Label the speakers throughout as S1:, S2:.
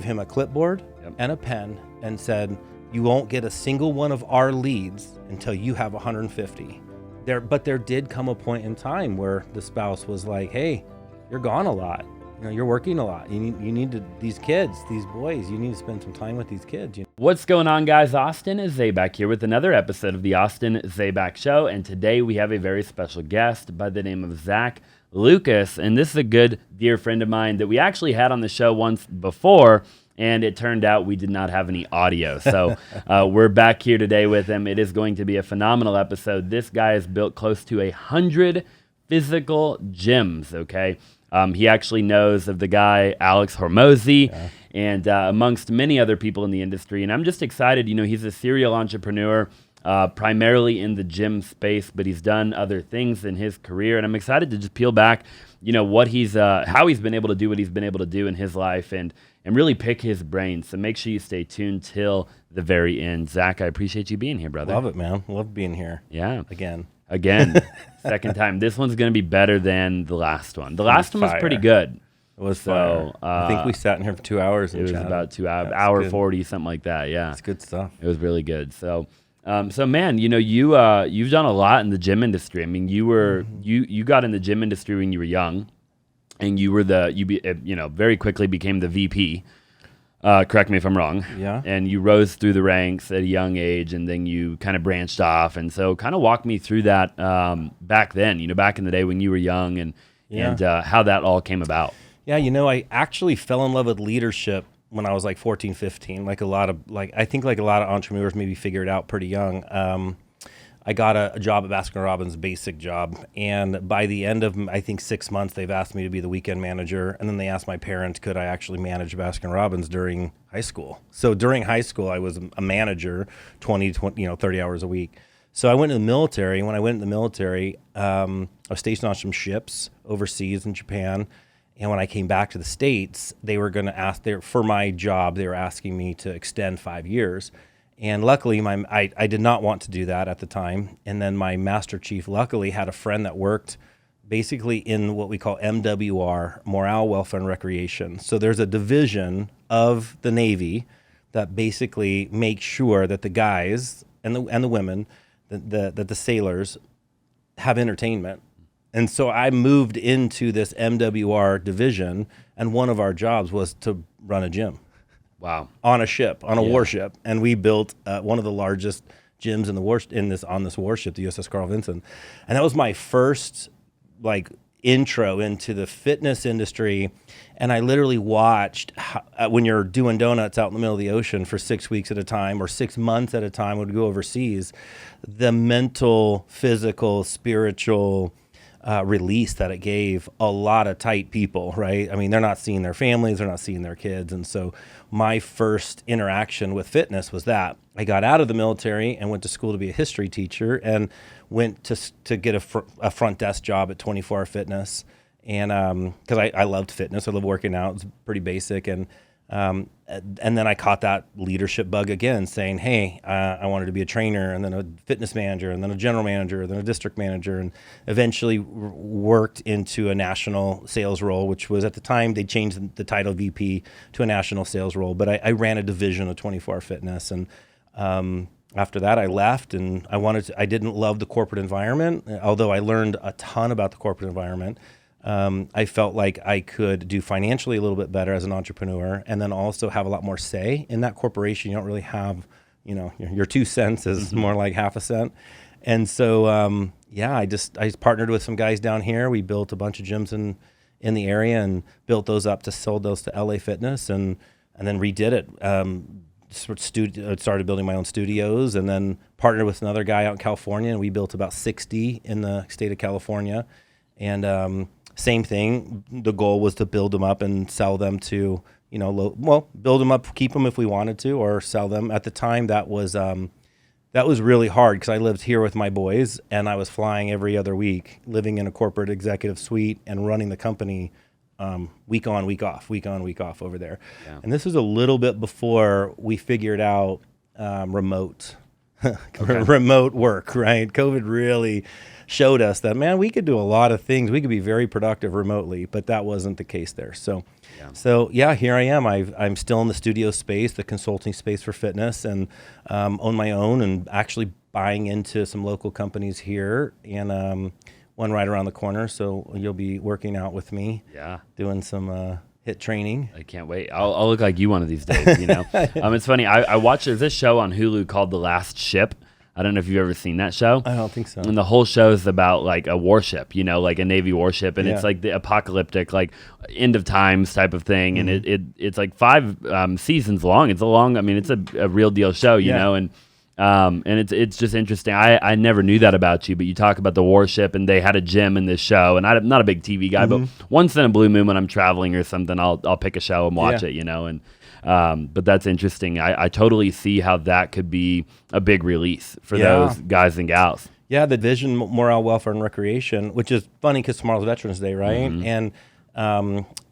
S1: gave him a clipboard and a pen and said, you won't get a single one of our leads until you have 150. But there did come a point in time where the spouse was like, hey, you're gone a lot. You're working a lot. You need to, these kids, these boys, you need to spend some time with these kids.
S2: What's going on, guys? Austin is Zaback here with another episode of the Austin Zaback Show. And today we have a very special guest by the name of Zach Lucas. And this is a good dear friend of mine that we actually had on the show once before. And it turned out we did not have any audio. So we're back here today with him. It is going to be a phenomenal episode. This guy has built close to 100 physical gyms, okay? He actually knows of the guy, Alex Hormozi, and amongst many other people in the industry. And I'm just excited. He's a serial entrepreneur, primarily in the gym space, but he's done other things in his career. And I'm excited to just peel back, what he's, how he's been able to do what he's been able to do in his life and really pick his brain. So make sure you stay tuned till the very end. Zach, I appreciate you being here, brother.
S1: Love it, man. Love being here.
S2: Yeah.
S1: Again,
S2: second time. This one's going to be better than the last one. The last one was pretty good.
S1: It was so. I think we sat in here for 2 hours.
S2: It was about 2 hours, hour 40, something like that. Yeah,
S1: it's good stuff.
S2: It was really good. So, man, you've done a lot in the gym industry. I mean, you got in the gym industry when you were young, and you very quickly became the VP. Correct me if I'm wrong.
S1: Yeah.
S2: And you rose through the ranks at a young age, and then you kind of branched off. And so kind of walk me through that back then, back in the day when you were young and how that all came about.
S1: Yeah, I actually fell in love with leadership when I was like 14, 15. I think a lot of entrepreneurs maybe figured it out pretty young. I got a job at Baskin-Robbins, basic job. And by the end of, I think, 6 months, they've asked me to be the weekend manager. And then they asked my parents, could I actually manage Baskin-Robbins during high school? So during high school, I was a manager, 30 hours a week. So I went to the military. When I went in the military, I was stationed on some ships overseas in Japan. And when I came back to the States, they were going to ask, for my job, they were asking me to extend 5 years. And luckily, I did not want to do that at the time. And then my master chief luckily had a friend that worked basically in what we call MWR, Morale, Welfare, and Recreation. So there's a division of the Navy that basically makes sure that the guys and the women, that the sailors have entertainment. And so I moved into this MWR division, and one of our jobs was to run a gym.
S2: Wow!
S1: On a ship, on a warship, and we built one of the largest gyms on this warship, the USS Carl Vinson, and that was my first intro into the fitness industry. And I literally watched when you're doing donuts out in the middle of the ocean for 6 weeks at a time or 6 months at a time when we go overseas, the mental, physical, spiritual release that it gave a lot of tight people, right? I mean, they're not seeing their families, they're not seeing their kids. And so my first interaction with fitness was that. I got out of the military and went to school to be a history teacher and went to get a front desk job at 24-Hour Fitness. And because I loved fitness, I loved working out, it's pretty basic. And then I caught that leadership bug again, saying, hey, I wanted to be a trainer, and then a fitness manager, and then a general manager, then a district manager, and eventually worked into a national sales role, which was at the time they changed the title VP to a national sales role. But I ran a division of 24-Hour Fitness. And after that, I left, and I didn't love the corporate environment, although I learned a ton about the corporate environment. I felt like I could do financially a little bit better as an entrepreneur, and then also have a lot more say in that corporation. You don't really have, your 2 cents is more like half a cent. And so, I partnered with some guys down here. We built a bunch of gyms in the area and built those up sold those to LA Fitness and then redid it. Started building my own studios, and then partnered with another guy out in California, and we built about 60 in the state of California. And, same thing. The goal was to build them up and sell them to, build them up, keep them if we wanted to, or sell them. At the time, that was really hard because I lived here with my boys, and I was flying every other week, living in a corporate executive suite and running the company week on, week off over there. Yeah. And this is a little bit before we figured out remote. remote work, right? COVID really showed us that, man, we could do a lot of things. We could be very productive remotely, but that wasn't the case there. So here I am. I'm still in the studio space, the consulting space for fitness, and own my own, and actually buying into some local companies here, and one right around the corner. So you'll be working out with me, doing some HIIT training.
S2: I can't wait. I'll look like you one of these days, you know. It's funny. I watched this show on Hulu called The Last Ship. I don't know if you've ever seen that show.
S1: I don't think so.
S2: And the whole show is about like a warship, you know, like a Navy warship, and it's like the apocalyptic, like end of times type of thing. And it's like 5 seasons long. It's it's a real deal show, you know, and it's just interesting. I never knew that about you, but you talk about the warship, and they had a gym in this show. And I'm not a big TV guy, but once in a blue moon when I'm traveling or something, I'll pick a show and watch it, you know. And but that's interesting. I totally see how that could be a big release for those guys and gals. Yeah,
S1: the Division Morale, Welfare, and Recreation, which is funny because tomorrow's Veterans Day, right? And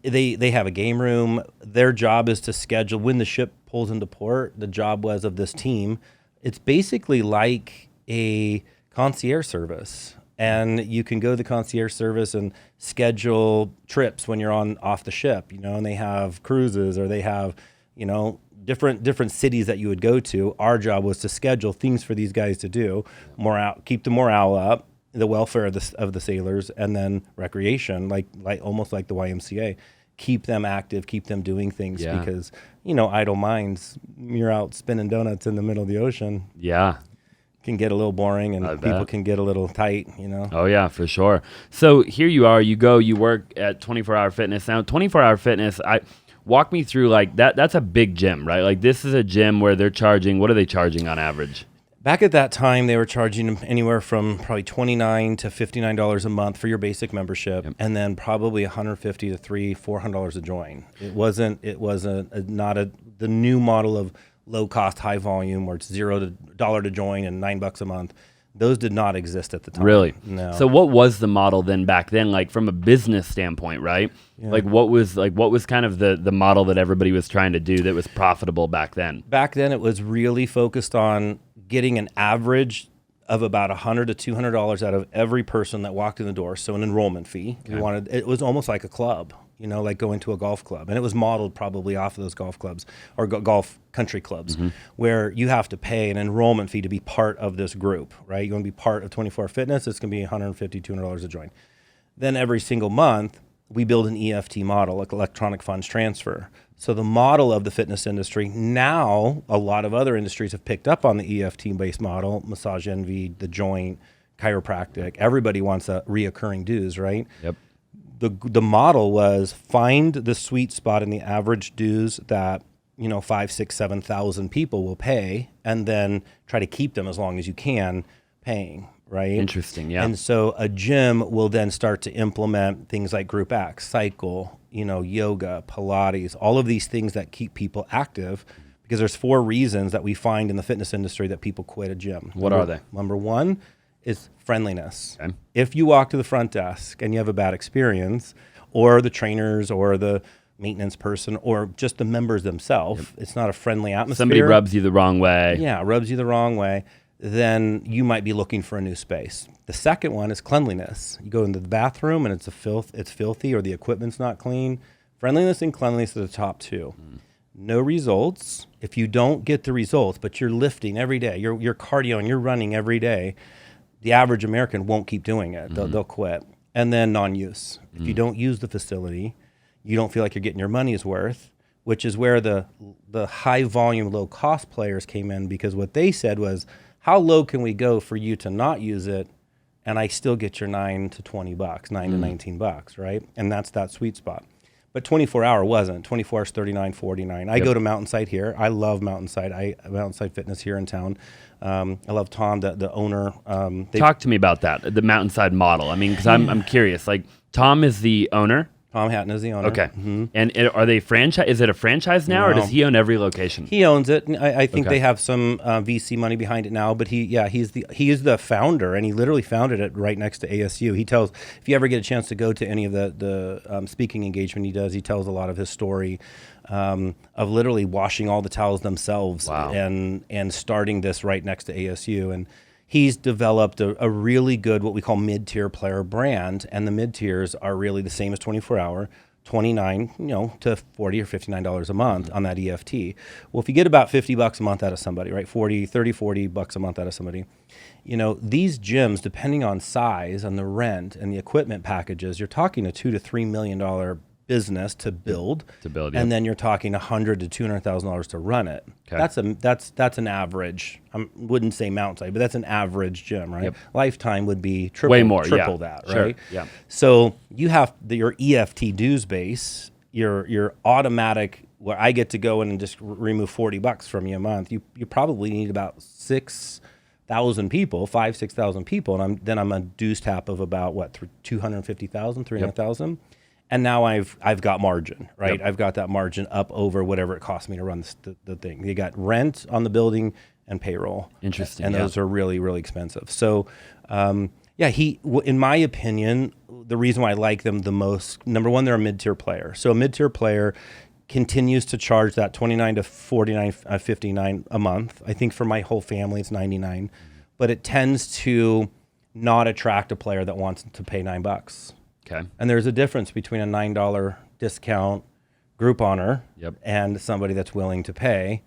S1: they have a game room. Their job is to schedule when the ship pulls into port. The job was of this team. It's basically like a concierge service, and you can go to the concierge service and schedule trips when you're off the ship, you know, and they have cruises, or they have, you know, different cities that you would go to. Our job was to schedule things for these guys to do, keep the morale up, the welfare of the sailors, and then recreation, like almost like the YMCA. Keep them active, keep them doing things, because, you know, idle minds, you're out spinning donuts in the middle of the ocean. Yeah. Can get a little boring, and people can get a little tight, you know?
S2: Oh, yeah, for sure. So here you are, you work at 24 Hour Fitness. Now, 24 Hour Fitness, walk me through, like, that's a big gym, right? Like, this is a gym where they're charging, what are they charging on average?
S1: Back at that time, they were charging anywhere from probably $29 to $59 a month for your basic membership, and then probably $150 to $400 a join. It wasn't the new model of low cost, high volume, where it's $0 to join and $9 a month. Those did not exist at the time.
S2: Really?
S1: No.
S2: So what was the model then back then, like from a business standpoint, right? Yeah. Like what was kind of the model that everybody was trying to do that was profitable back then?
S1: Back then, it was really focused on getting an average of about $100 to $200 out of every person that walked in the door. So an enrollment fee. Okay. It was almost like a club, you know, like going to a golf club. And it was modeled probably off of those golf clubs, or golf country clubs, where you have to pay an enrollment fee to be part of this group, right? You want to be part of 24 Hour Fitness, it's going to be $150, $200 a join. Then every single month, we build an EFT model, like electronic funds transfer. So the model of the fitness industry, now a lot of other industries have picked up on the EFT-based model, Massage Envy, The Joint, chiropractic. Everybody wants a reoccurring dues, right?
S2: Yep.
S1: The model was find the sweet spot in the average dues that, you know, 5,000, 6,000, 7,000 people will pay, and then try to keep them as long as you can paying, right?
S2: Interesting, yeah.
S1: And so a gym will then start to implement things like group acts, cycle, you know, yoga, Pilates, all of these things that keep people active, because there's 4 reasons that we find in the fitness industry that people quit a gym.
S2: What are they?
S1: Number 1 is friendliness.
S2: Okay.
S1: If you walk to the front desk and you have a bad experience, or the trainers or the maintenance person or just the members themselves, it's not a friendly atmosphere.
S2: Somebody rubs you the wrong way.
S1: Yeah, rubs you the wrong way. Then you might be looking for a new space. The second one is cleanliness. You go into the bathroom and it's filthy, or the equipment's not clean. Friendliness and cleanliness are the top 2. No results. If you don't get the results, but you're lifting every day, you're cardio and you're running every day, the average American won't keep doing it. They'll quit. And then non-use. If you don't use the facility, you don't feel like you're getting your money's worth, which is where the high volume, low cost players came in, because what they said was, how low can we go for you to not use it, and I still get your $9 to $20, $9 to $19, right? And that's that sweet spot. But 24 Hour wasn't. 24 Hour's $39, $49. I go to Mountainside here. I love Mountainside. Mountainside Fitness here in town. I love Tom, the owner.
S2: Talk to me about that, the Mountainside model. I mean, because I'm curious. Like, Tom is the owner.
S1: Tom Hatton is the owner.
S2: Okay. And are they franchise? Is it a franchise now, or does he own every location?
S1: He owns it. I think they have some VC money behind it now, but he is the founder, and he literally founded it right next to ASU. He tells, if you ever get a chance to go to any of the speaking engagement he tells a lot of his story of literally washing all the towels themselves and starting this right next to ASU. And he's developed a really good, what we call mid-tier player brand, and the mid-tiers are really the same as 24-hour, $29 to $40 or $59 a month on that EFT. Well, if you get about $50 a month out of somebody, right, $40 a month out of somebody, these gyms, depending on size and the rent and the equipment packages, you're talking a $2 to $3 million business to build, and then you're talking $100,000 to $200,000 to run it. Okay. That's an average. I wouldn't say mountainside, but that's an average gym, right? Yep. Lifetime would be triple that, right? Sure. Yeah. So you have your EFT dues base, your automatic, where I get to go in and just remove $40 from you a month. You probably need about 6,000 people, 6,000 people, and I'm a dues tap of about 250,000, 300,000. Yep. And now I've got margin, right? Yep. I've got that margin up over whatever it costs me to run the thing. You got rent on the building and payroll.
S2: Interesting.
S1: And those are really, really expensive. So, in my opinion, the reason why I like them the most, number one, they're a mid-tier player. So a mid-tier player continues to charge that $29 to $49, $59 a month. I think for my whole family, it's $99. But it tends to not attract a player that wants to pay $9. Okay. And there's a difference between a $9 discount group honor and somebody that's willing to pay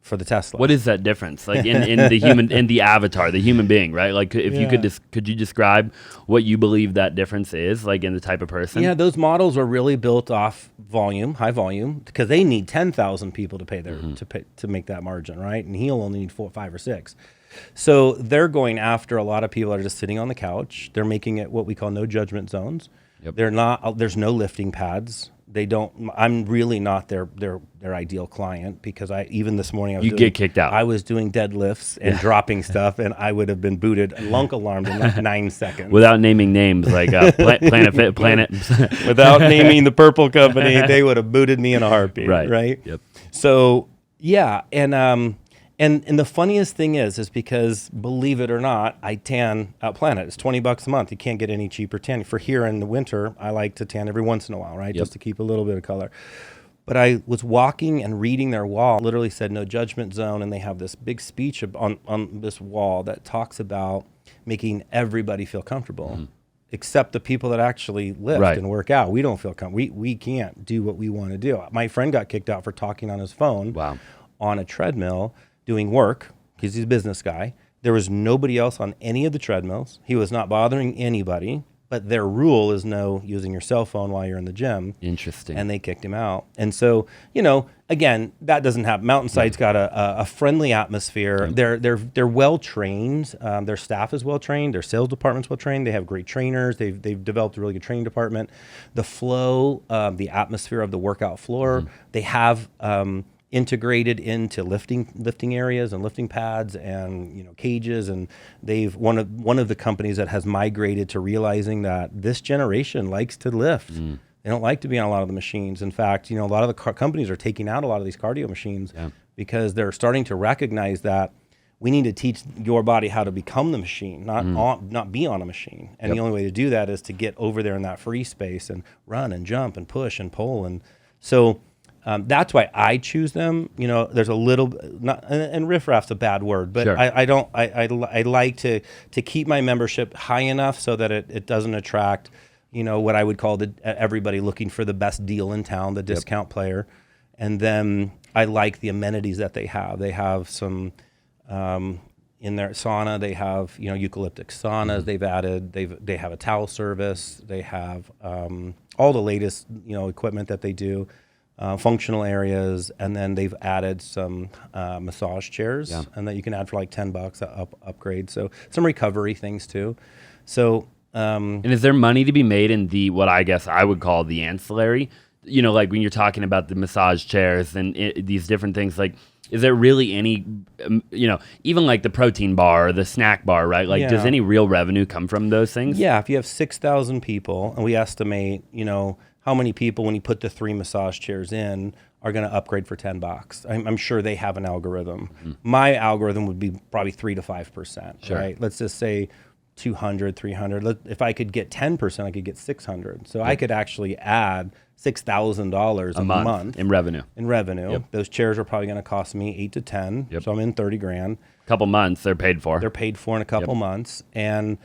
S1: for the Tesla.
S2: What is that difference? Like in the human, in the avatar, the human being, right? Like if you could you describe what you believe that difference is, like in the type of person?
S1: Yeah, those models are really built off volume, high volume, because they need 10,000 people to pay their to make that margin, right? And he'll only need 4, 5, or 6. So they're going after a lot of people that are just sitting on the couch. They're making it what we call no judgment zones. Yep. They're not. There's no lifting pads. They don't. I'm really not their ideal client, because even this morning
S2: you get kicked out.
S1: I was doing deadlifts and dropping stuff, and I would have been booted, lunk alarmed in like 9 seconds.
S2: Without naming names, like Planet.
S1: Without naming the purple company, they would have booted me in a heartbeat. Right.
S2: Yep.
S1: So yeah, and the funniest thing is because, believe it or not, I tan at Planet. It's $20 a month. You can't get any cheaper tan. For here in the winter, I like to tan every once in a while, right? Just to keep a little bit of color. But I was walking and reading their wall, literally said no judgment zone, and they have this big speech on this wall that talks about making everybody feel comfortable, except the people that actually lift and work out. We don't feel comfortable. We can't do what we want to do. My friend got kicked out for talking on his phone on a treadmill, doing work, because he's a business guy. There was nobody else on any of the treadmills. He was not bothering anybody, but their rule is no using your cell phone while you're in the gym.
S2: Interesting.
S1: And they kicked him out. And so, again, that doesn't happen. Mountainside's got a friendly atmosphere. They're well trained. Their staff is well trained. Their sales department's well trained. They have great trainers. They've developed a really good training department. The flow, the atmosphere of the workout floor, they have integrated into lifting areas and lifting pads and cages, and they've one of the companies that has migrated to realizing that this generation likes to lift. They don't like to be on a lot of the machines. In fact, a lot of the companies are taking out a lot of these cardio machines because they're starting to recognize that we need to teach your body how to become the machine, not be on a machine. And the only way to do that is to get over there in that free space and run and jump and push and pull. And so that's why I choose them. There's a little, and riffraff's a bad word, but I like to keep my membership high enough so that it doesn't attract, what I would call everybody looking for the best deal in town, the discount player. And then I like the amenities that they have. They have some, in their sauna, they have, eucalyptic saunas they've added. They have a towel service. They have all the latest, equipment that they do. Functional areas, and then they've added some massage chairs, and that you can add for like $10 upgrade. So some recovery things too. So
S2: and is there money to be made in what I guess I would call the ancillary? Like when you're talking about the massage chairs and these different things, like, is there really any, even like the protein bar or the snack bar, right? Like, does any real revenue come from those things?
S1: Yeah, if you have 6,000 people, and we estimate, how many people, when you put the 3 massage chairs in, are going to upgrade for $10. I'm sure they have an algorithm. My algorithm would be probably 3 to 5%, right? Let's just say 200, 300. If I could get 10%, I could get 600. So I could actually add $6,000 a month
S2: in revenue.
S1: Those chairs are probably going to cost me 8 to 10. So I'm in 30 grand.
S2: Couple months, they're paid for.
S1: They're paid for in a couple months. And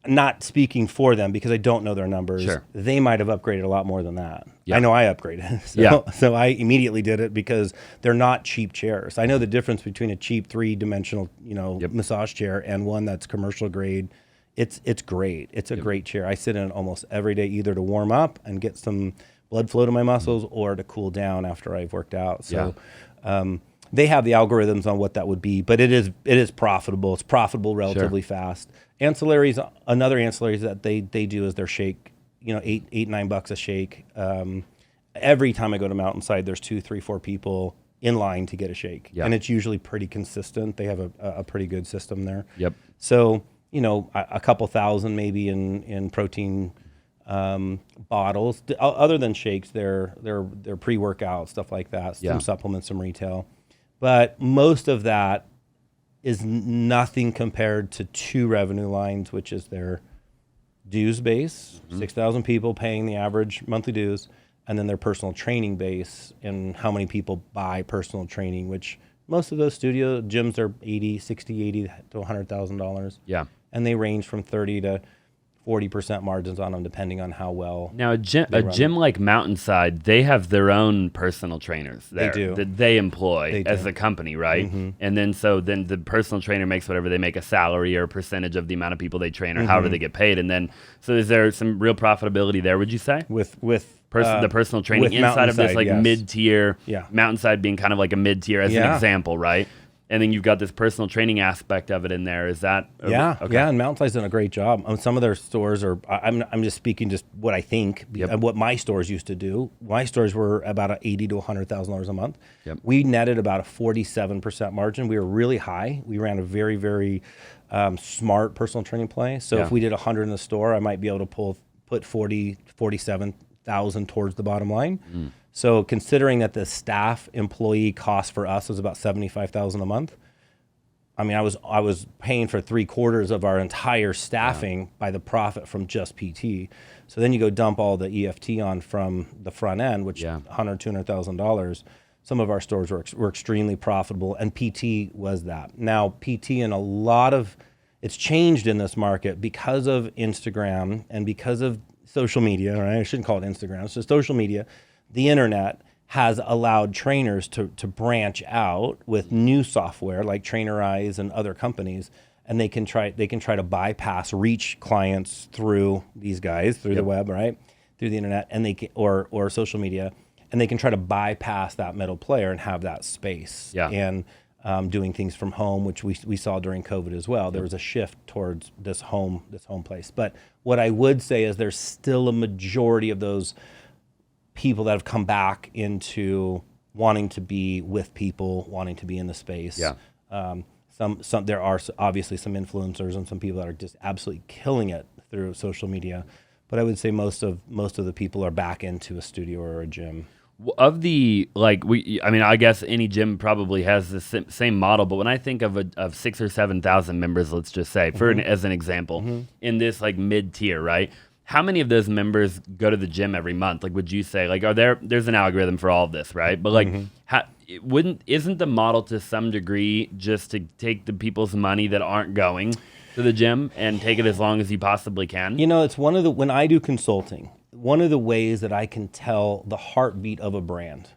S1: not speaking for them because I don't know their numbers. They might have upgraded a lot more than that. I know I upgraded. So I immediately did it because they're not cheap chairs. I know the difference between a cheap 3-dimensional, massage chair and one that's commercial grade. It's great. It's a great chair. I sit in it almost every day, either to warm up and get some blood flow to my muscles or to cool down after I've worked out. So they have the algorithms on what that would be, but it is profitable. It's profitable relatively fast. Ancillaries, another ancillary that they do is their shake, $8-9 a shake. Every time I go to Mountainside, there's 2, 3, 4 people in line to get a shake. And it's usually pretty consistent. They have a pretty good system there. So, a couple thousand maybe in protein bottles. Other than shakes, they're pre-workout, stuff like that, some supplements, some retail. But most of that is nothing compared to 2 revenue lines, which is their dues base, 6,000 people paying the average monthly dues, and then their personal training base and how many people buy personal training, which most of those studio gyms are $60,000 to $100,000. And they range from 30 to 40% margins on them, depending on how well.
S2: Now, a gym like Mountainside, they have their own personal trainers there that they employ as a company, right? And then the personal trainer makes whatever they make a salary or a percentage of the amount of people they train or however they get paid. And then, so is there some real profitability there, would you say?
S1: With
S2: the personal training inside of this mid-tier, Mountainside being kind of like a mid-tier as an example, right? And then you've got this personal training aspect of it in there. Is that?
S1: And Mountainside's done a great job. Some of their stores are, I'm just speaking just what I think, and what my stores used to do. My stores were about $80,000 to $100,000 a month. We netted about a 47% margin. We were really high. We ran a very, very smart personal training play. So if we did 100 in the store, I might be able to put 47,000 towards the bottom line. So considering that the staff employee cost for us was about $75,000 a month, I mean, I was paying for 3/4 of our entire staffing by the profit from just PT. So then you go dump all the EFT on from the front end, which $100,000, $200,000. Some of our stores were extremely profitable, and PT was that. Now PT in it's changed in this market because of Instagram and because of social media. Right? I shouldn't call it Instagram. It's just social media. The internet has allowed trainers to branch out with new software like Trainerize and other companies, and they can try to reach clients through these guys, through the web, right, through the internet, and they can, or social media, and they can try to bypass that middle player and have that space. And doing things from home, which we saw during COVID as well. There was a shift towards this home place. But what I would say is there's still a majority of those people that have come back into wanting to be with people, wanting to be in the space. There are obviously some influencers and some people that are just absolutely killing it through social media, but I would say most of the people are back into a studio or a gym.
S2: Of the I guess any gym probably has the same model, but when I think of 6,000 or 7,000 members, let's just say as an example, in this like mid-tier, right? How many of those members go to the gym every month? Like, would you say, like, there's an algorithm for all of this, right? But like, isn't the model to some degree just to take the people's money that aren't going to the gym and take it as long as you possibly can?
S1: It's when I do consulting, one of the ways that I can tell the heartbeat of a brand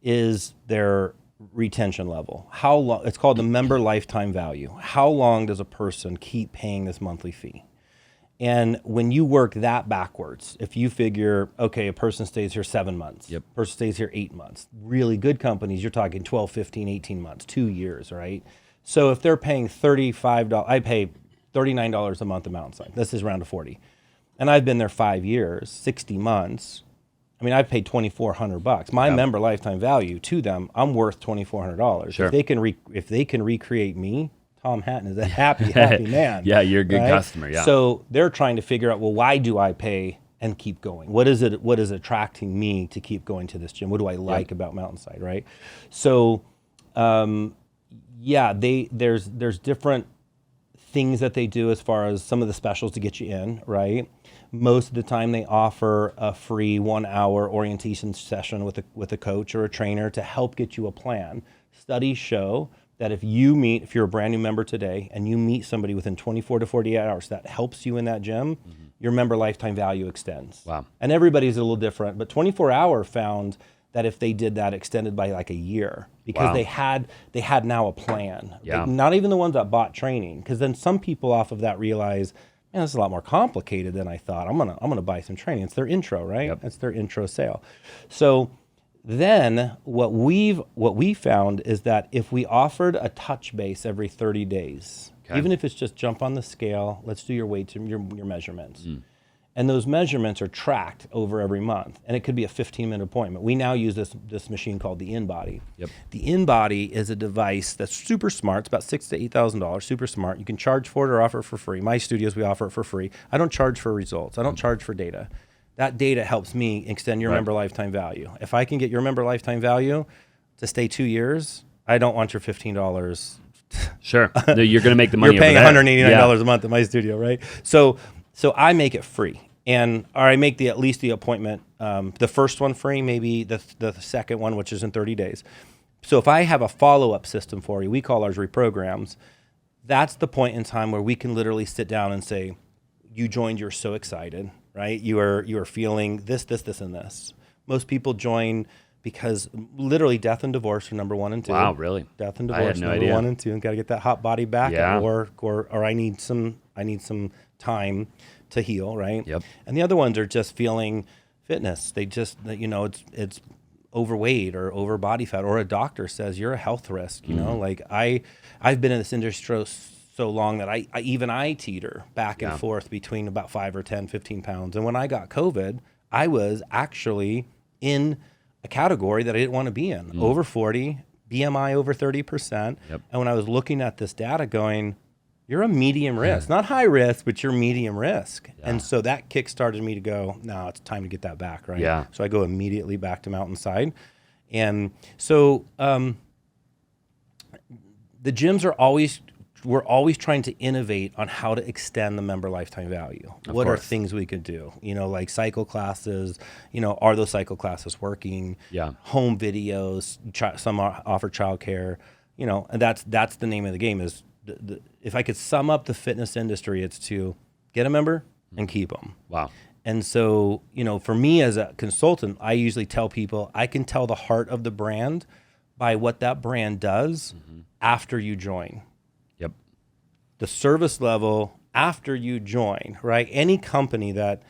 S1: is their retention level. How long? It's called the member lifetime value. How long does a person keep paying this monthly fee? And when you work that backwards, if you figure, okay, a person stays here 7 months, a person stays here 8 months, really good companies, you're talking 12, 15, 18 months, 2 years, right? So if they're paying $35, I pay $39 a month at Mountainside. This is around to 40. And I've been there 5 years, 60 months. I mean, I've paid $2,400. My member lifetime value to them, I'm worth $2,400.
S2: Sure.
S1: If they can recreate me, Tom Hatton is a happy man.
S2: You're a good customer. Yeah.
S1: So they're trying to figure out, well, why do I pay and keep going? What is attracting me to keep going to this gym? What do I like about Mountainside, right? So, there's different things that they do as far as some of the specials to get you in, right? Most of the time they offer a free 1-hour orientation session with a coach or a trainer to help get you a plan. Studies show that if you're a brand new member today and you meet somebody within 24 to 48 hours that helps you in that gym, your member lifetime value extends.
S2: Wow.
S1: And everybody's a little different, but 24 Hour found that if they did that, extended by like a year, because they had now a plan.
S2: Yeah.
S1: Not even the ones that bought training, because then some people off of that realize, man, this is a lot more complicated than I thought. I'm gonna buy some training. It's their intro, right?
S2: Yep.
S1: It's their intro sale. So then what we found is that if we offered a touch base every 30 days, even if it's just jump on the scale, let's do your weights and your measurements. And those measurements are tracked over every month. And it could be a 15-minute appointment. We now use this machine called the InBody.
S2: Yep.
S1: The InBody is a device that's super smart. It's about $6,000 to $8,000, super smart. You can charge for it or offer it for free. My studios, we offer it for free. I don't charge for results. I don't charge for data. That data helps me extend your member lifetime value. If I can get your member lifetime value to stay 2 years, I don't want your $15.
S2: Sure. No, you're going to make the money.
S1: You're paying
S2: over there.
S1: $189 a month at my studio, right? So I make it free. Or I make at least the appointment, the first one free, maybe the second one, which is in 30 days. So if I have a follow-up system for you, we call ours reprograms, that's the point in time where we can literally sit down and say, you joined, you're so excited, right? You are feeling this, and this. Most people join because literally death and divorce are number 1 and 2.
S2: Wow, really?
S1: Death and
S2: I had
S1: divorce
S2: no
S1: number
S2: idea.
S1: 1 and 2, and got to get that hot body back, or I need some time to heal, right?
S2: Yep.
S1: And the other ones are just feeling fitness. They just, it's overweight or over body fat, or a doctor says you're a health risk. Like I've been in this industry so long that I teeter back and forth between about 5 or 10, 15 pounds. And when I got COVID, I was actually in a category that I didn't want to be in, over 40, BMI over 30%.
S2: Yep.
S1: And when I was looking at this data going, you're a medium risk, not high risk, but you're medium risk. Yeah. And so that kick-started me to go, no, it's time to get that back, right?
S2: Yeah.
S1: So I go immediately back to Mountainside. And so the gyms we're always trying to innovate on how to extend the member lifetime value. What are things we could do? Like cycle classes, are those cycle classes working?
S2: Yeah.
S1: Home videos, some offer childcare, and that's the name of the game is, if I could sum up the fitness industry, it's to get a member and keep them.
S2: Wow.
S1: And so, for me as a consultant, I usually tell people I can tell the heart of the brand by what that brand does after you join.
S2: Yep.
S1: The service level after you join, right? Any company that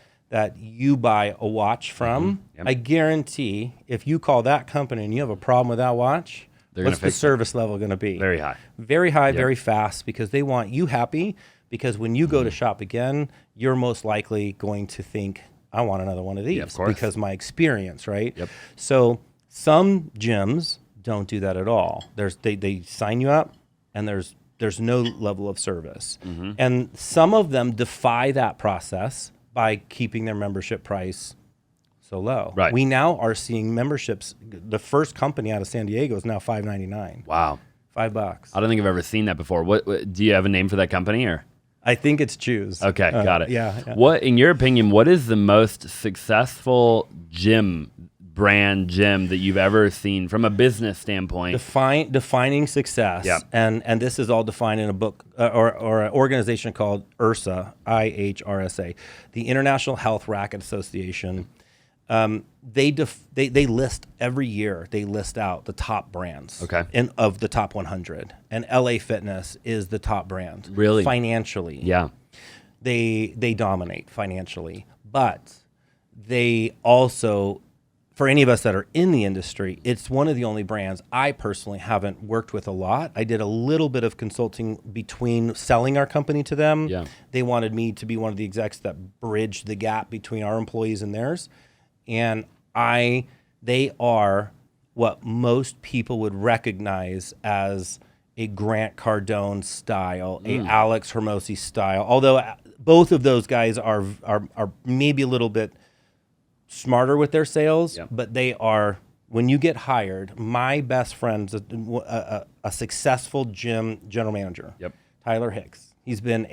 S1: you buy a watch from, I guarantee if you call that company and you have a problem with that watch, what's the service level going to be?
S2: Very high.
S1: Very high, very fast, because they want you happy, because when you go to shop again, you're most likely going to think, I want another one of these,
S2: of course.
S1: because my experience, right?
S2: Yep.
S1: So some gyms don't do that at all. They sign you up, and there's no level of service. And some of them defy that process by keeping their membership price so low.
S2: Right.
S1: We now are seeing memberships. The first company out of San Diego is now $5.99.
S2: Wow.
S1: $5.
S2: I don't think I've ever seen that before. What do you have a name for that company or?
S1: I think it's Choose.
S2: Okay, got it.
S1: Yeah.
S2: What, in your opinion, what is the most successful brand gym that you've ever seen from a business standpoint?
S1: Defining success.
S2: Yeah.
S1: And this is all defined in a book or an organization called IHRSA, IHRSA, the International Health Racket Association. They list every year. They list out the top brands.
S2: Okay.
S1: Of the top 100, and LA Fitness is the top brand.
S2: Really?
S1: Financially.
S2: Yeah.
S1: They dominate financially, but they also, for any of us that are in the industry, it's one of the only brands I personally haven't worked with a lot. I did a little bit of consulting between selling our company to them.
S2: Yeah.
S1: They wanted me to be one of the execs that bridged the gap between our employees and theirs. And they are what most people would recognize as a Grant Cardone style, a Alex Hormozi style. Although both of those guys are maybe a little bit smarter with their sales, but they are. When you get hired, my best friend's a successful gym general manager, Tyler Hicks. He's been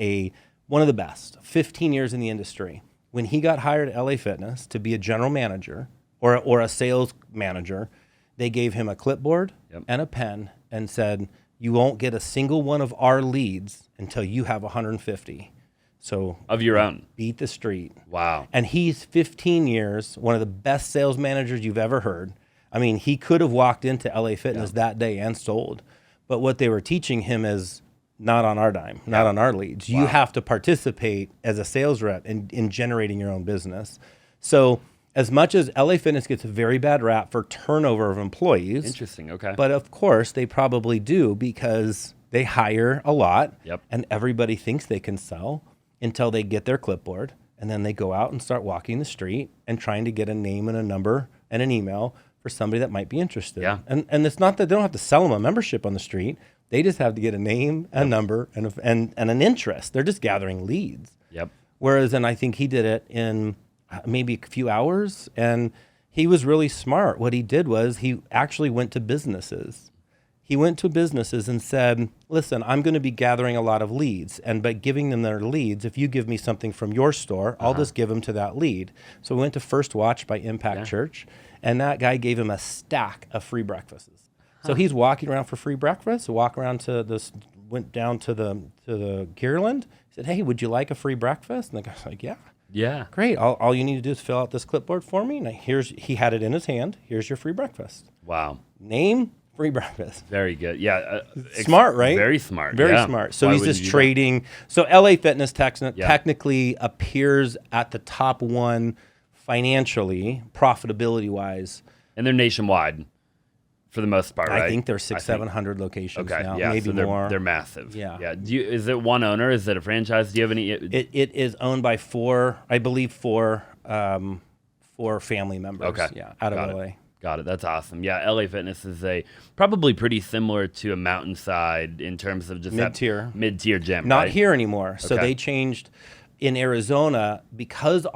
S1: one of the best, 15 years in the industry. When he got hired at LA Fitness to be a general manager or a sales manager, they gave him a clipboard and a pen and said, you won't get a single one of our leads until you have 150. So
S2: of your own.
S1: Beat the street.
S2: Wow.
S1: And he's 15 years, one of the best sales managers you've ever heard. I mean, he could have walked into LA Fitness that day and sold. But what they were teaching him is not on our dime, not on our leads. Wow. You have to participate as a sales rep in generating your own business. So as much as LA Fitness gets a very bad rap for turnover of employees.
S2: Interesting, okay.
S1: But of course, they probably do because they hire a lot and everybody thinks they can sell until they get their clipboard. And then they go out and start walking the street and trying to get a name and a number and an email for somebody that might be interested.
S2: Yeah.
S1: And it's not that they don't have to sell them a membership on the street. They just have to get a name, a number, and an interest. They're just gathering leads. Whereas, and I think he did it in maybe a few hours, and he was really smart. What he did was he actually went to businesses. He went to businesses and said, listen, I'm going to be gathering a lot of leads. And by giving them their leads, if you give me something from your store, I'll just give them to that lead. So we went to First Watch by Impact Church, and that guy gave him a stack of free breakfasts. So he's walking around for free breakfast, went down to the Gearland, said, hey, would you like a free breakfast? And the guy's like, yeah, great. All you need to do is fill out this clipboard for me. And he had it in his hand. Here's your free breakfast.
S2: Wow.
S1: Name, free breakfast.
S2: Very good. Yeah.
S1: Smart, right?
S2: Very smart.
S1: Very smart. So he's just trading. So LA Fitness technically appears at the top one financially, profitability wise.
S2: And they're nationwide for the most part, right?
S1: I think there's 700 locations now, maybe
S2: so
S1: more.
S2: They're massive.
S1: Yeah.
S2: Is it one owner? Is it a franchise? Do you have any?
S1: It is owned by four family members. Out of LA.
S2: Got it. That's awesome. Yeah, LA Fitness is probably pretty similar to a Mountainside in terms of just mid-tier gym.
S1: Not here anymore. So they changed in Arizona because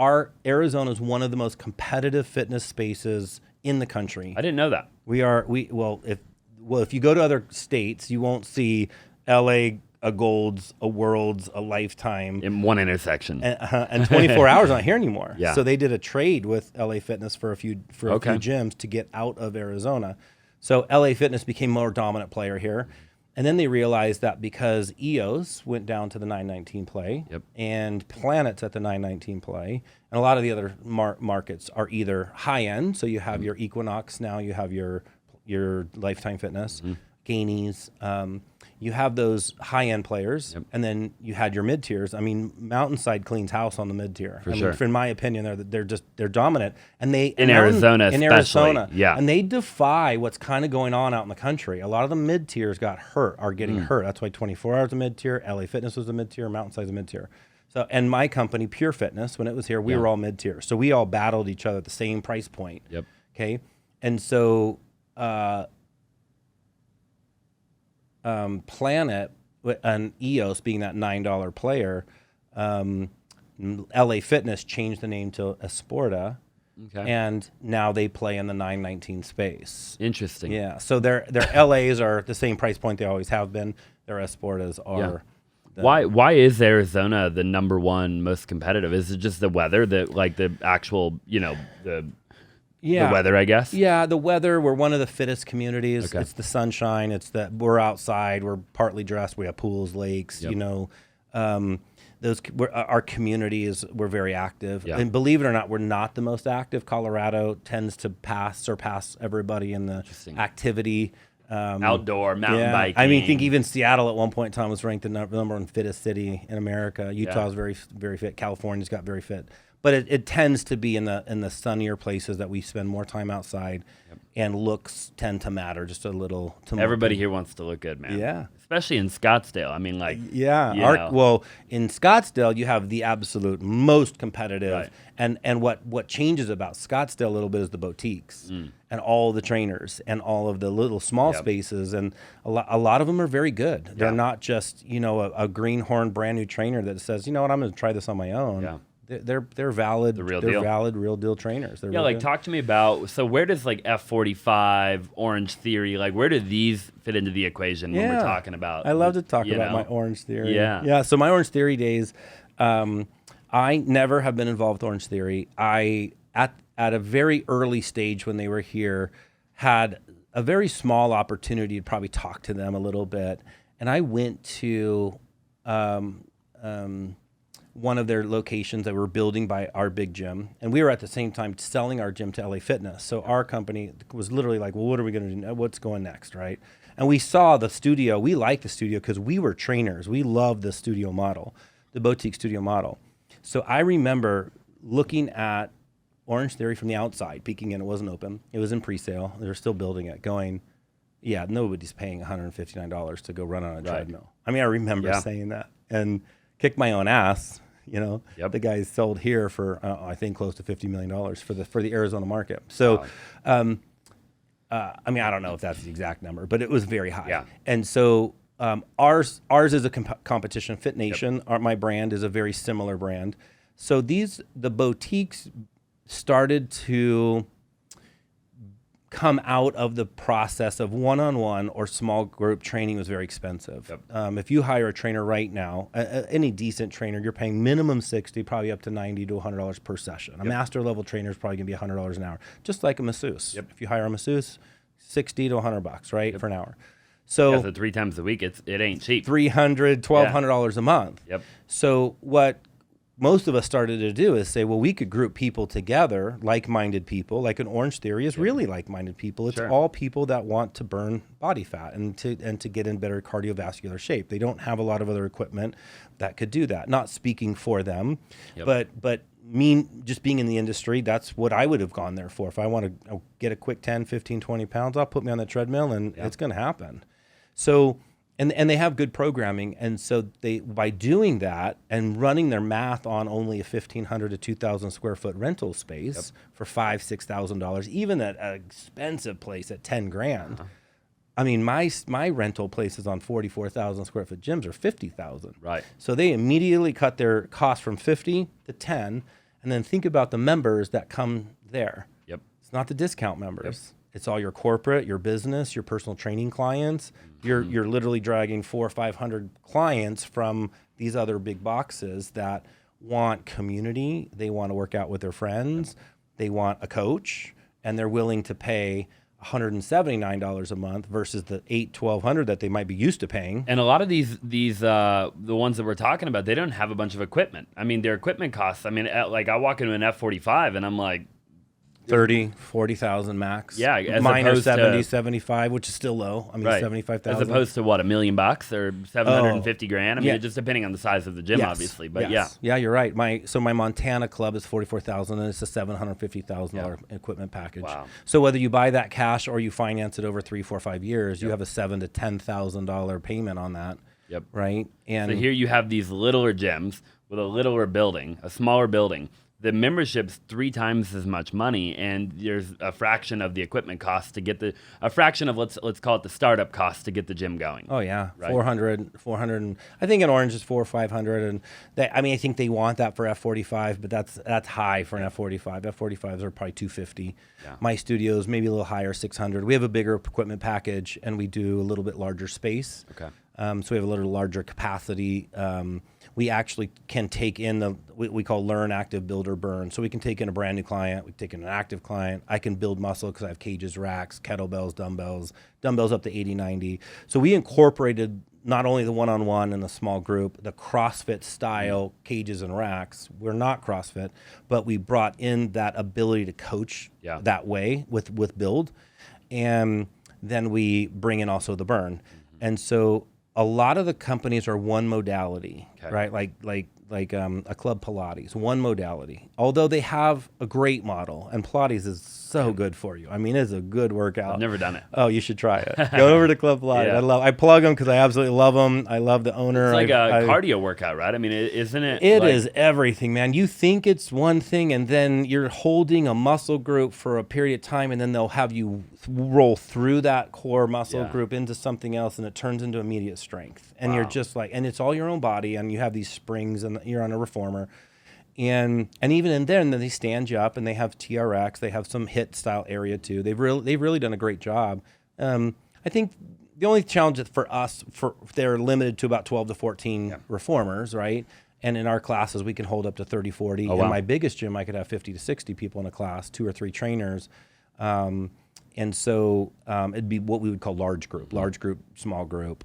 S1: Arizona is one of the most competitive fitness spaces in the country.
S2: I didn't know that.
S1: If you go to other states, you won't see LA, a Gold's, a World's, a Lifetime
S2: in one intersection,
S1: and 24 hours not here anymore.
S2: Yeah.
S1: So they did a trade with LA Fitness for a few gyms to get out of Arizona. So LA Fitness became a more dominant player here. And then they realized that because EOS went down to the 919 play and Planet's at the 919 play, and a lot of the other markets are either high end. So you have your Equinox now, you have your Lifetime Fitness, Gainies. You have those high-end players, and then you had your mid-tiers. I mean, Mountainside cleans house on the mid-tier. In my opinion, they're dominant, and
S2: Arizona,
S1: and they defy what's kind of going on out in the country. A lot of the mid-tiers are getting hurt. That's why 24 Hours a mid-tier, LA Fitness was a mid-tier, Mountainside's a mid-tier. So, and my company, Pure Fitness, when it was here, we were all mid-tier. So we all battled each other at the same price point. Okay, and so. Planet and EOS being that $9 player, LA Fitness changed the name to Esporta, and now they play in the 919 space.
S2: Interesting.
S1: Yeah, so their LAs are the same price point they always have been. Their Esportas are.
S2: Why is Arizona the number one most competitive? Is it just the weather, the actual, the weather, I guess?
S1: Yeah, the weather. We're one of the fittest communities. It's the sunshine. It's that we're outside. We're partly dressed. We have pools, lakes, our community we're very active. And believe it or not, we're not the most active. Colorado tends to surpass everybody in the activity.
S2: Outdoor, mountain biking.
S1: I mean, I think even Seattle at one point in time was ranked the number one fittest city in America. Utah's very, very fit. California's got very fit. but it tends to be in the sunnier places that we spend more time outside, and looks tend to matter just a little.
S2: Everybody here wants to look good, man.
S1: Yeah.
S2: Especially in Scottsdale. I mean, like,
S1: well, in Scottsdale, you have the absolute most competitive, and what changes about Scottsdale a little bit is the boutiques and all the trainers and all of the little small spaces, and a lot of them are very good. They're not just a greenhorn brand new trainer that says, you know what, I'm going to try this on my own. Yeah. They're valid. Valid, real deal trainers. They're
S2: like good. Talk to me about, so where does like F45, Orange Theory, like where do these fit into the equation when we're talking about?
S1: I love to talk about my Orange Theory. Yeah. So my Orange Theory days, I never have been involved with Orange Theory. I at a very early stage when they were here had a very small opportunity to probably talk to them a little bit, and I went to one of their locations that we're building by our big gym. And we were at the same time selling our gym to LA Fitness. So our company was literally like, well, what are we going to do? What's going next, right? And we saw the studio. We liked the studio because we were trainers. We loved the studio model, the boutique studio model. So I remember looking at Orange Theory from the outside, peeking in. It wasn't open. It was in pre-sale. They were still building it, going, yeah, nobody's paying $159 to go run on a treadmill. I mean, I remember saying that and kicked my own ass. The guys sold here for I think close to $50 million for the Arizona market. So, I mean, I don't know if that's the exact number, but it was very high. Yeah. And so ours is a competition. FIITNATION, my brand, is a very similar brand. So the boutiques started to come out of the process of one-on-one or small group training was very expensive. If you hire a trainer right now, any decent trainer, you're paying minimum $60, probably up to $90 to $100 per session. A master level trainer is probably gonna be $100 an hour, just like a masseuse. If you hire a masseuse, $60 to $100, right, for an hour. So,
S2: so 3 times a week, it ain't cheap.
S1: $300, $1,200 a month. So what most of us started to do is say, well, we could group people together, like-minded people, like an Orange Theory is really like-minded people. It's all people that want to burn body fat and to get in better cardiovascular shape. They don't have a lot of other equipment that could do that. Not speaking for them, but just being in the industry, that's what I would have gone there for. If I want to get a quick 10, 15, 20 pounds, I'll put me on the treadmill and it's going to happen. So, and they have good programming, and so by doing that and running their math on only a 1,500 to 2,000 square foot rental space for $5,000-$6,000, even at an expensive place at $10,000. I mean, my rental places on 44,000 square foot gyms are $50,000.
S2: Right.
S1: So they immediately cut their cost from 50 to 10, and then think about the members that come there. It's not the discount members. It's all your corporate, your business, your personal training clients. You're literally dragging 400 or 500 clients from these other big boxes that want community. They want to work out with their friends. They want a coach, and they're willing to pay $179 a month versus the $1,200 that they might be used to paying.
S2: And a lot of these the ones that we're talking about, they don't have a bunch of equipment. I mean, their equipment costs. I mean, like I walk into an F45 and I'm like,
S1: 30, 40,000 max.
S2: Yeah, as
S1: mine are
S2: opposed
S1: 70,
S2: to
S1: 75, which is still low. I mean, 75,000.
S2: As opposed to what, $1 million or $750,000? I mean, just depending on the size of the gym, obviously. But
S1: yeah, you're right. My Montana club is $44,000, and it's a $750,000 equipment package.
S2: Wow.
S1: So whether you buy that cash or you finance it over 3, 4, 5 years, you have a $7,000 to $10,000 payment on that. Right. And
S2: so here you have these littler gyms with a littler building, a smaller building. The membership's 3 times as much money, and there's a fraction of the equipment cost to get a fraction of let's call it the startup cost to get the gym going.
S1: Oh yeah, right? 400, and I think in Orange is 400 or 500, and I think they want that for F45, but that's high for an F45. F45s are probably 250. My studio's maybe a little higher, 600. We have a bigger equipment package, and we do a little bit larger space.
S2: Okay.
S1: So we have a little larger capacity. We actually can take in what we call learn, active, build, or burn. So we can take in a brand new client. We can take in an active client. I can build muscle because I have cages, racks, kettlebells, dumbbells up to 80, 90. So we incorporated not only the one-on-one and the small group, the CrossFit style cages and racks. We're not CrossFit, but we brought in that ability to coach that way with build. And then we bring in also the burn. And so a lot of the companies are one modality, right? Like a club Pilates, one modality. Although they have a great model, and Pilates is so good for you. I mean, it's a good workout.
S2: I've never done it.
S1: Oh, you should try it. Go over to Club Pilates.
S2: Yeah.
S1: I plug them because I absolutely love them. I love the owner.
S2: It's like a cardio workout, right? I mean, isn't it?
S1: It is everything, man. You think it's one thing, and then you're holding a muscle group for a period of time, and then they'll have you roll through that core muscle group into something else, and it turns into immediate strength. And you're just like, and it's all your own body, and you have these springs, and you're on a reformer. And even in there, and then they stand you up, and they have TRX. They have some HIIT style area too. They've really done a great job. I think the only challenge for us, they're limited to about 12 to 14 reformers, right? And in our classes, we can hold up to 30, 40. In my biggest gym, I could have 50 to 60 people in a class, 2 or 3 trainers. And so it'd be what we would call large group, small group.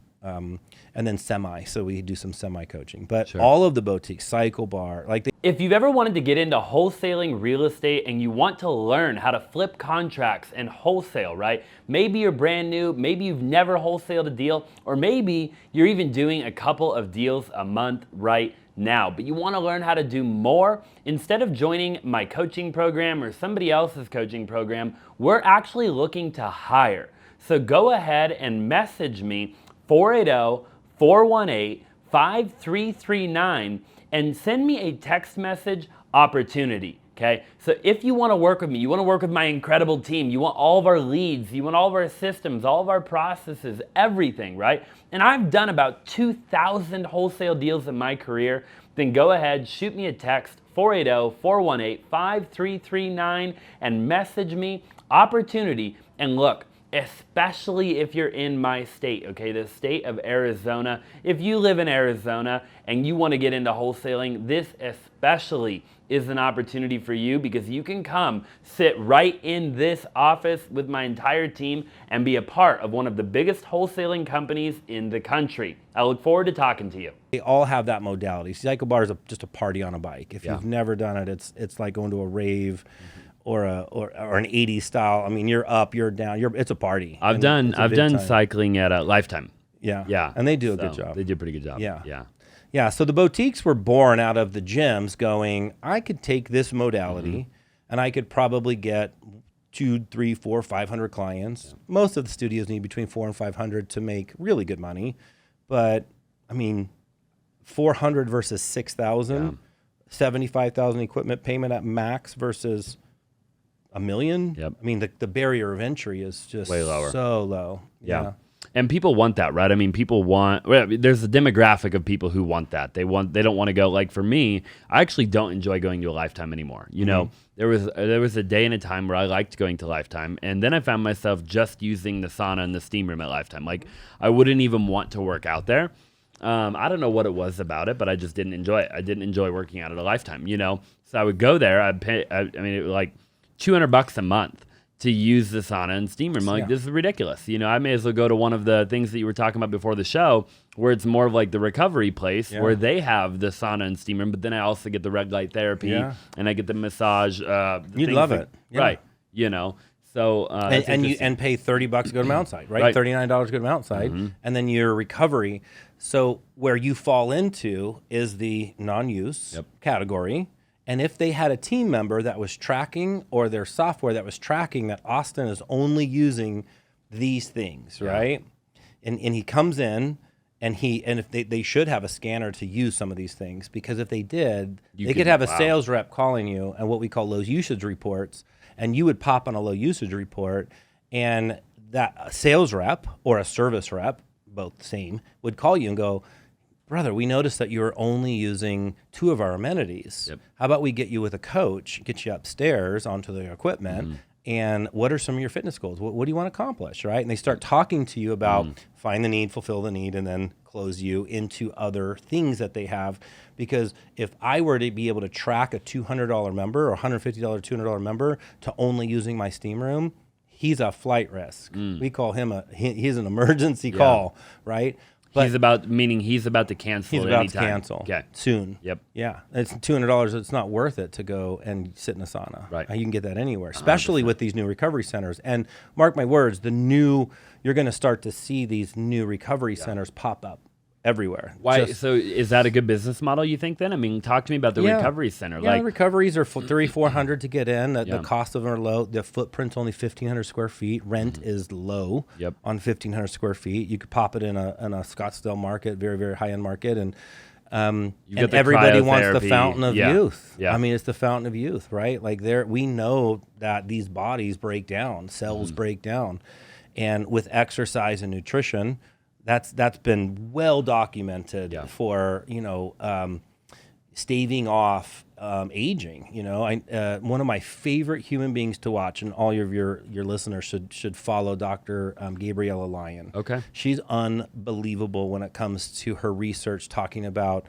S1: And then semi, so we do some semi coaching. But all of the boutiques, Cycle Bar,
S2: if you've ever wanted to get into wholesaling real estate and you want to learn how to flip contracts and wholesale, right? Maybe you're brand new, maybe you've never wholesaled a deal, or maybe you're even doing a couple of deals a month right now, but you want to learn how to do more. Instead of joining my coaching program or somebody else's coaching program, we're actually looking to hire. So go ahead and message me 480-418-5339 and send me a text message opportunity, okay? So if you want to work with me, you want to work with my incredible team, you want all of our leads, you want all of our systems, all of our processes, everything, right? And I've done about 2,000 wholesale deals in my career, then go ahead, shoot me a text, 480-418-5339, and message me opportunity. And look, especially if you're in my state, okay, the state of Arizona. If you live in Arizona and you want to get into wholesaling, this especially is an opportunity for you because you can come sit right in this office with my entire team and be a part of one of the biggest wholesaling companies in the country. I look forward to talking to you.
S1: They all have that modality. Cycle Bar is just a party on a bike. If you've never done it, it's like going to a rave. Or an 80s style. I mean, you're up, you're down. It's a party.
S2: I've done cycling at a Lifetime.
S1: Yeah, and they do a good job.
S2: They do a pretty good job.
S1: Yeah. So the boutiques were born out of the gyms going, I could take this modality, and I could probably get 2, 3, 4, 500 clients. Yeah. Most of the studios need between 400 and 500 to make really good money, but I mean, 400 versus 6,000, 75,000 equipment payment at max versus $1 million.
S2: Yep.
S1: I mean, the barrier of entry is just
S2: way lower.
S1: So low.
S2: Yeah. And people want that, right? I mean, there's a demographic of people who want that. They don't want to go, like for me, I actually don't enjoy going to a Lifetime anymore. You know, there was a day and a time where I liked going to Lifetime, and then I found myself just using the sauna and the steam room at Lifetime. Like, I wouldn't even want to work out there. I don't know what it was about it, but I just didn't enjoy it. I didn't enjoy working out at a Lifetime, you know? So I would go there, I'd pay, it was like $200 a month to use the sauna and steam room. I'm like, this is ridiculous. You know, I may as well go to one of the things that you were talking about before the show, where it's more of like the recovery place where they have the sauna and steam room, but then I also get the red light therapy and I get the massage.
S1: You'd love it.
S2: Right. You know, so.
S1: And pay $30 to go to Mountainside, right? $39 to go to Mountainside. And then your recovery. So where you fall into is the non-use category. And if they had a team member that was tracking, or their software that was tracking that Austin is only using these things, right? And he comes in, and if they should have a scanner to use some of these things, because if they did, they could have a sales rep calling you and what we call low usage reports, and you would pop on a low usage report, and that sales rep or a service rep, both the same, would call you and go, brother, we noticed that you're only using 2 of our amenities. How about we get you with a coach, get you upstairs onto the equipment, and what are some of your fitness goals? What do you want to accomplish, right? And they start talking to you about find the need, fulfill the need, and then close you into other things that they have. Because if I were to be able to track a $200 member or $150, $200 member to only using my steam room, he's a flight risk. We call him he's an emergency call, right?
S2: But he's about to cancel.
S1: He's about to cancel soon.
S2: Yep.
S1: Yeah, it's $200. It's not worth it to go and sit in a sauna.
S2: Right.
S1: You can get that anywhere, especially 100%. With these new recovery centers. And mark my words, you're going to start to see these new recovery centers pop up everywhere.
S2: Why? So is that a good business model, you think, then? I mean, talk to me about the recovery center.
S1: Yeah, recoveries are $300-$400 to get in. The cost of them are low. The footprint's only 1,500 square feet. Rent is low on 1,500 square feet. You could pop it in a Scottsdale market, very, very high-end market. And everybody wants the fountain of youth.
S2: Yeah.
S1: I mean, it's the fountain of youth, right? Like we know that these bodies break down, cells break down. And with exercise and nutrition, that's been well documented for, staving off aging. One of my favorite human beings to watch, and all of your listeners should follow Dr. Gabriella Lyon.
S2: Okay.
S1: She's unbelievable when it comes to her research talking about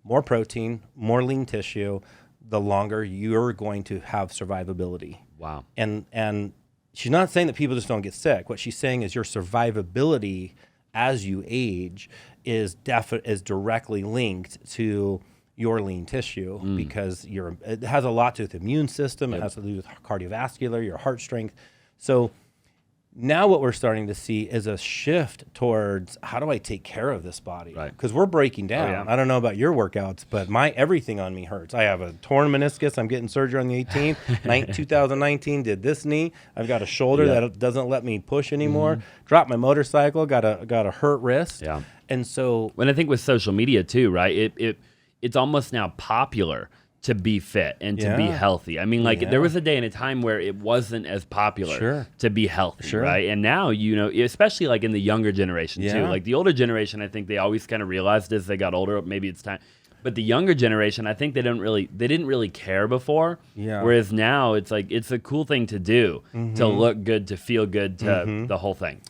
S1: more protein, more lean tissue, the longer you're going to have survivability.
S2: Wow.
S1: And she's not saying that people just don't get sick. What she's saying is your survivability as you age is directly linked to your lean tissue because it has a lot to do with the immune system. It has to do with cardiovascular, your heart strength. So now what we're starting to see is a shift towards how do I take care of this body? Because we're breaking down.
S2: Oh, yeah.
S1: I don't know about your workouts, but everything on me hurts. I have a torn meniscus. I'm getting surgery on the 18th. 2019 did this knee. I've got a shoulder that doesn't let me push anymore. Dropped my motorcycle. Got a hurt wrist.
S2: Yeah.
S1: And so
S2: when I think with social media too, right? It's almost now popular to be fit and to be healthy. I mean, there was a day and a time where it wasn't as popular to be healthy, right? And now, especially like in the younger generation too. Like the older generation, I think they always kind of realized as they got older, maybe it's time. But the younger generation, I think they didn't really care before. Yeah. Whereas now it's like it's a cool thing to do, to look good, to feel good, to the whole thing.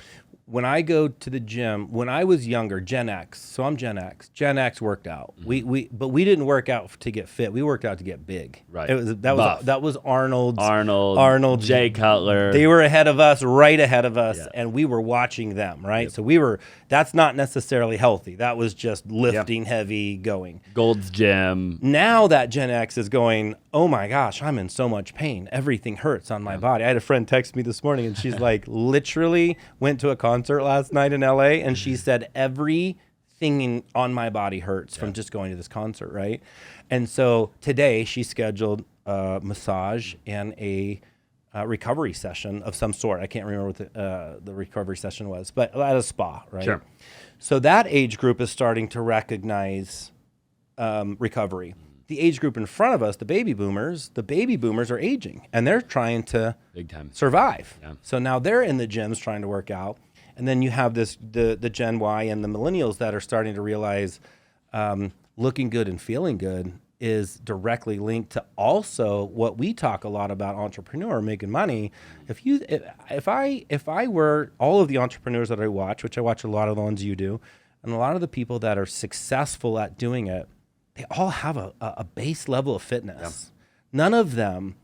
S1: When I go to the gym, when I was younger, Gen X, so I'm Gen X. Gen X worked out. But we didn't work out to get fit. We worked out to get big.
S2: Right.
S1: That was Arnold,
S2: Jay Cutler.
S1: They were ahead of us, right ahead of us, and we were watching them, right? So that's not necessarily healthy. That was just lifting heavy, going.
S2: Gold's Gym.
S1: Now that Gen X is going, oh my gosh, I'm in so much pain. Everything hurts on my body. I had a friend text me this morning, and she's like, literally went to a concert last night in LA, and she said everything on my body hurts from just going to this concert, right? And so today she scheduled a massage and a recovery session of some sort. I can't remember what the recovery session was, but at a spa, right?
S2: Sure.
S1: So that age group is starting to recognize recovery. The age group in front of us, the baby boomers are aging, and they're trying to
S2: big time
S1: survive.
S2: Yeah.
S1: So now they're in the gyms trying to work out. And then you have the Gen Y and the millennials that are starting to realize looking good and feeling good is directly linked to also what we talk a lot about, entrepreneur, making money. If I were all of the entrepreneurs that I watch, which I watch a lot of the ones you do, and a lot of the people that are successful at doing it, they all have a base level of fitness. Yeah. None of them,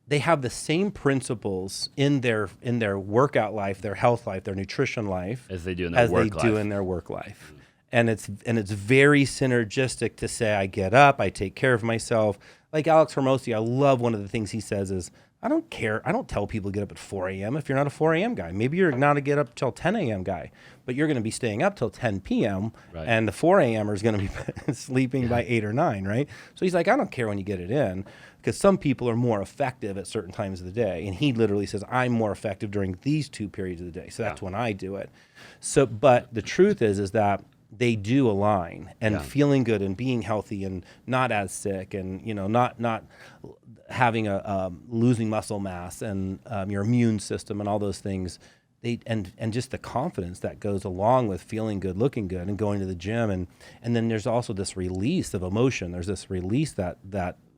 S1: they have the same principles in their workout life, their health life, their nutrition life
S2: as they do in their
S1: work life. And it's very synergistic to say, I get up, I take care of myself. Like Alex Hormozi, I love one of the things he says is, I don't care. I don't tell people to get up at 4 a.m. if you're not a 4 a.m. guy. Maybe you're not a get up till 10 a.m. guy, but you're going to be staying up till 10 p.m. Right. And the 4 a.m. is going to be sleeping by 8 or 9, right? So he's like, I don't care when you get it in, because some people are more effective at certain times of the day. And he literally says, I'm more effective during these 2 periods of the day. So that's when I do it. So, but the truth is that they do align, and feeling good and being healthy and not as sick, and not having losing muscle mass and your immune system and all those things, and just the confidence that goes along with feeling good, looking good, and going to the gym, and then there's also this release of emotion. There's this release that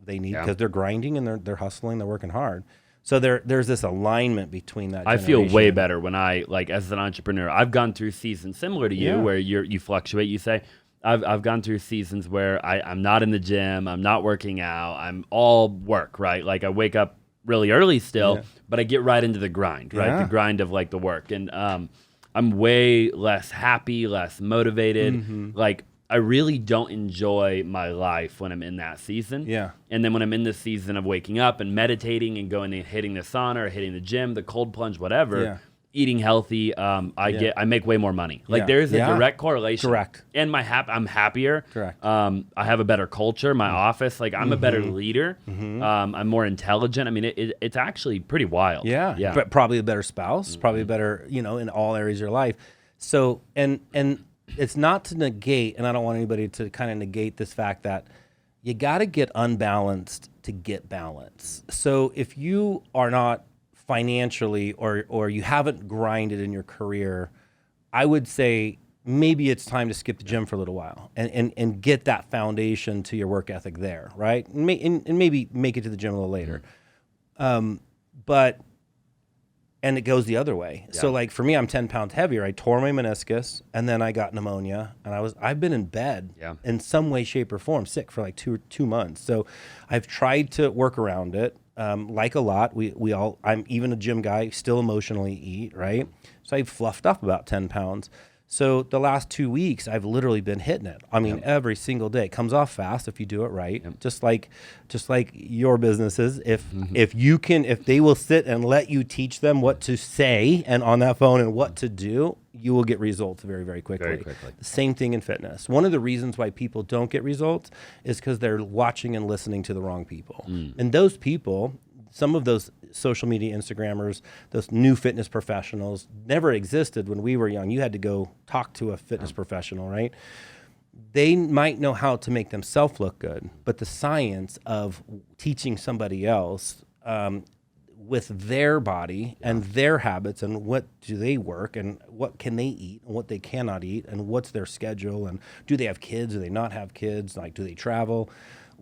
S1: they need because they're grinding and they're hustling, they're working hard. So there's this alignment between that.
S2: I feel way better when I, like, as an entrepreneur, I've gone through seasons similar to you where you fluctuate. You say, I've gone through seasons where I'm not in the gym, I'm not working out, I'm all work, right? Like I wake up really early still, but I get right into the grind, right? The grind of like the work. And I'm way less happy, less motivated. Like I really don't enjoy my life when I'm in that season. Yeah. And then when I'm in the season of waking up and meditating and going and hitting the sauna or hitting the gym, the cold plunge, whatever, eating healthy, I make way more money. Like there's a direct correlation.
S1: Correct.
S2: And I'm happier.
S1: Correct.
S2: I have a better culture. My office, like I'm a better leader. I'm more intelligent. I mean, it's actually pretty wild.
S1: Yeah. But probably a better spouse, probably better, in all areas of your life. So, and it's not to negate, and I don't want anybody to kind of negate this fact that you got to get unbalanced to get balance. So if you are not financially or you haven't grinded in your career, I would say maybe it's time to skip the gym for a little while and get that foundation to your work ethic there, right? And maybe make it to the gym a little later. And it goes the other way. Yeah. So like for me, I'm 10 pounds heavier. I tore my meniscus and then I got pneumonia and I've been in bed in some way, shape or form, sick for like two months. So I've tried to work around it. Like a lot, I'm even a gym guy, still emotionally eat, right? So I've fluffed up about 10 pounds. So the last 2 weeks, I've literally been hitting it. I mean, every single day. It comes off fast if you do it right. Just like your businesses. If they will sit and let you teach them what to say and on that phone and what to do, you will get results very, very quickly.
S2: Very quickly.
S1: The same thing in fitness. One of the reasons why people don't get results is because they're watching and listening to the wrong people. And those people, some of those social media Instagrammers, those new fitness professionals never existed when we were young. You had to go talk to a fitness professional, right? They might know how to make themselves look good, but the science of teaching somebody else with their body and their habits and what do they work and what can they eat and what they cannot eat and what's their schedule and do they have kids, do they not have kids, like do they travel?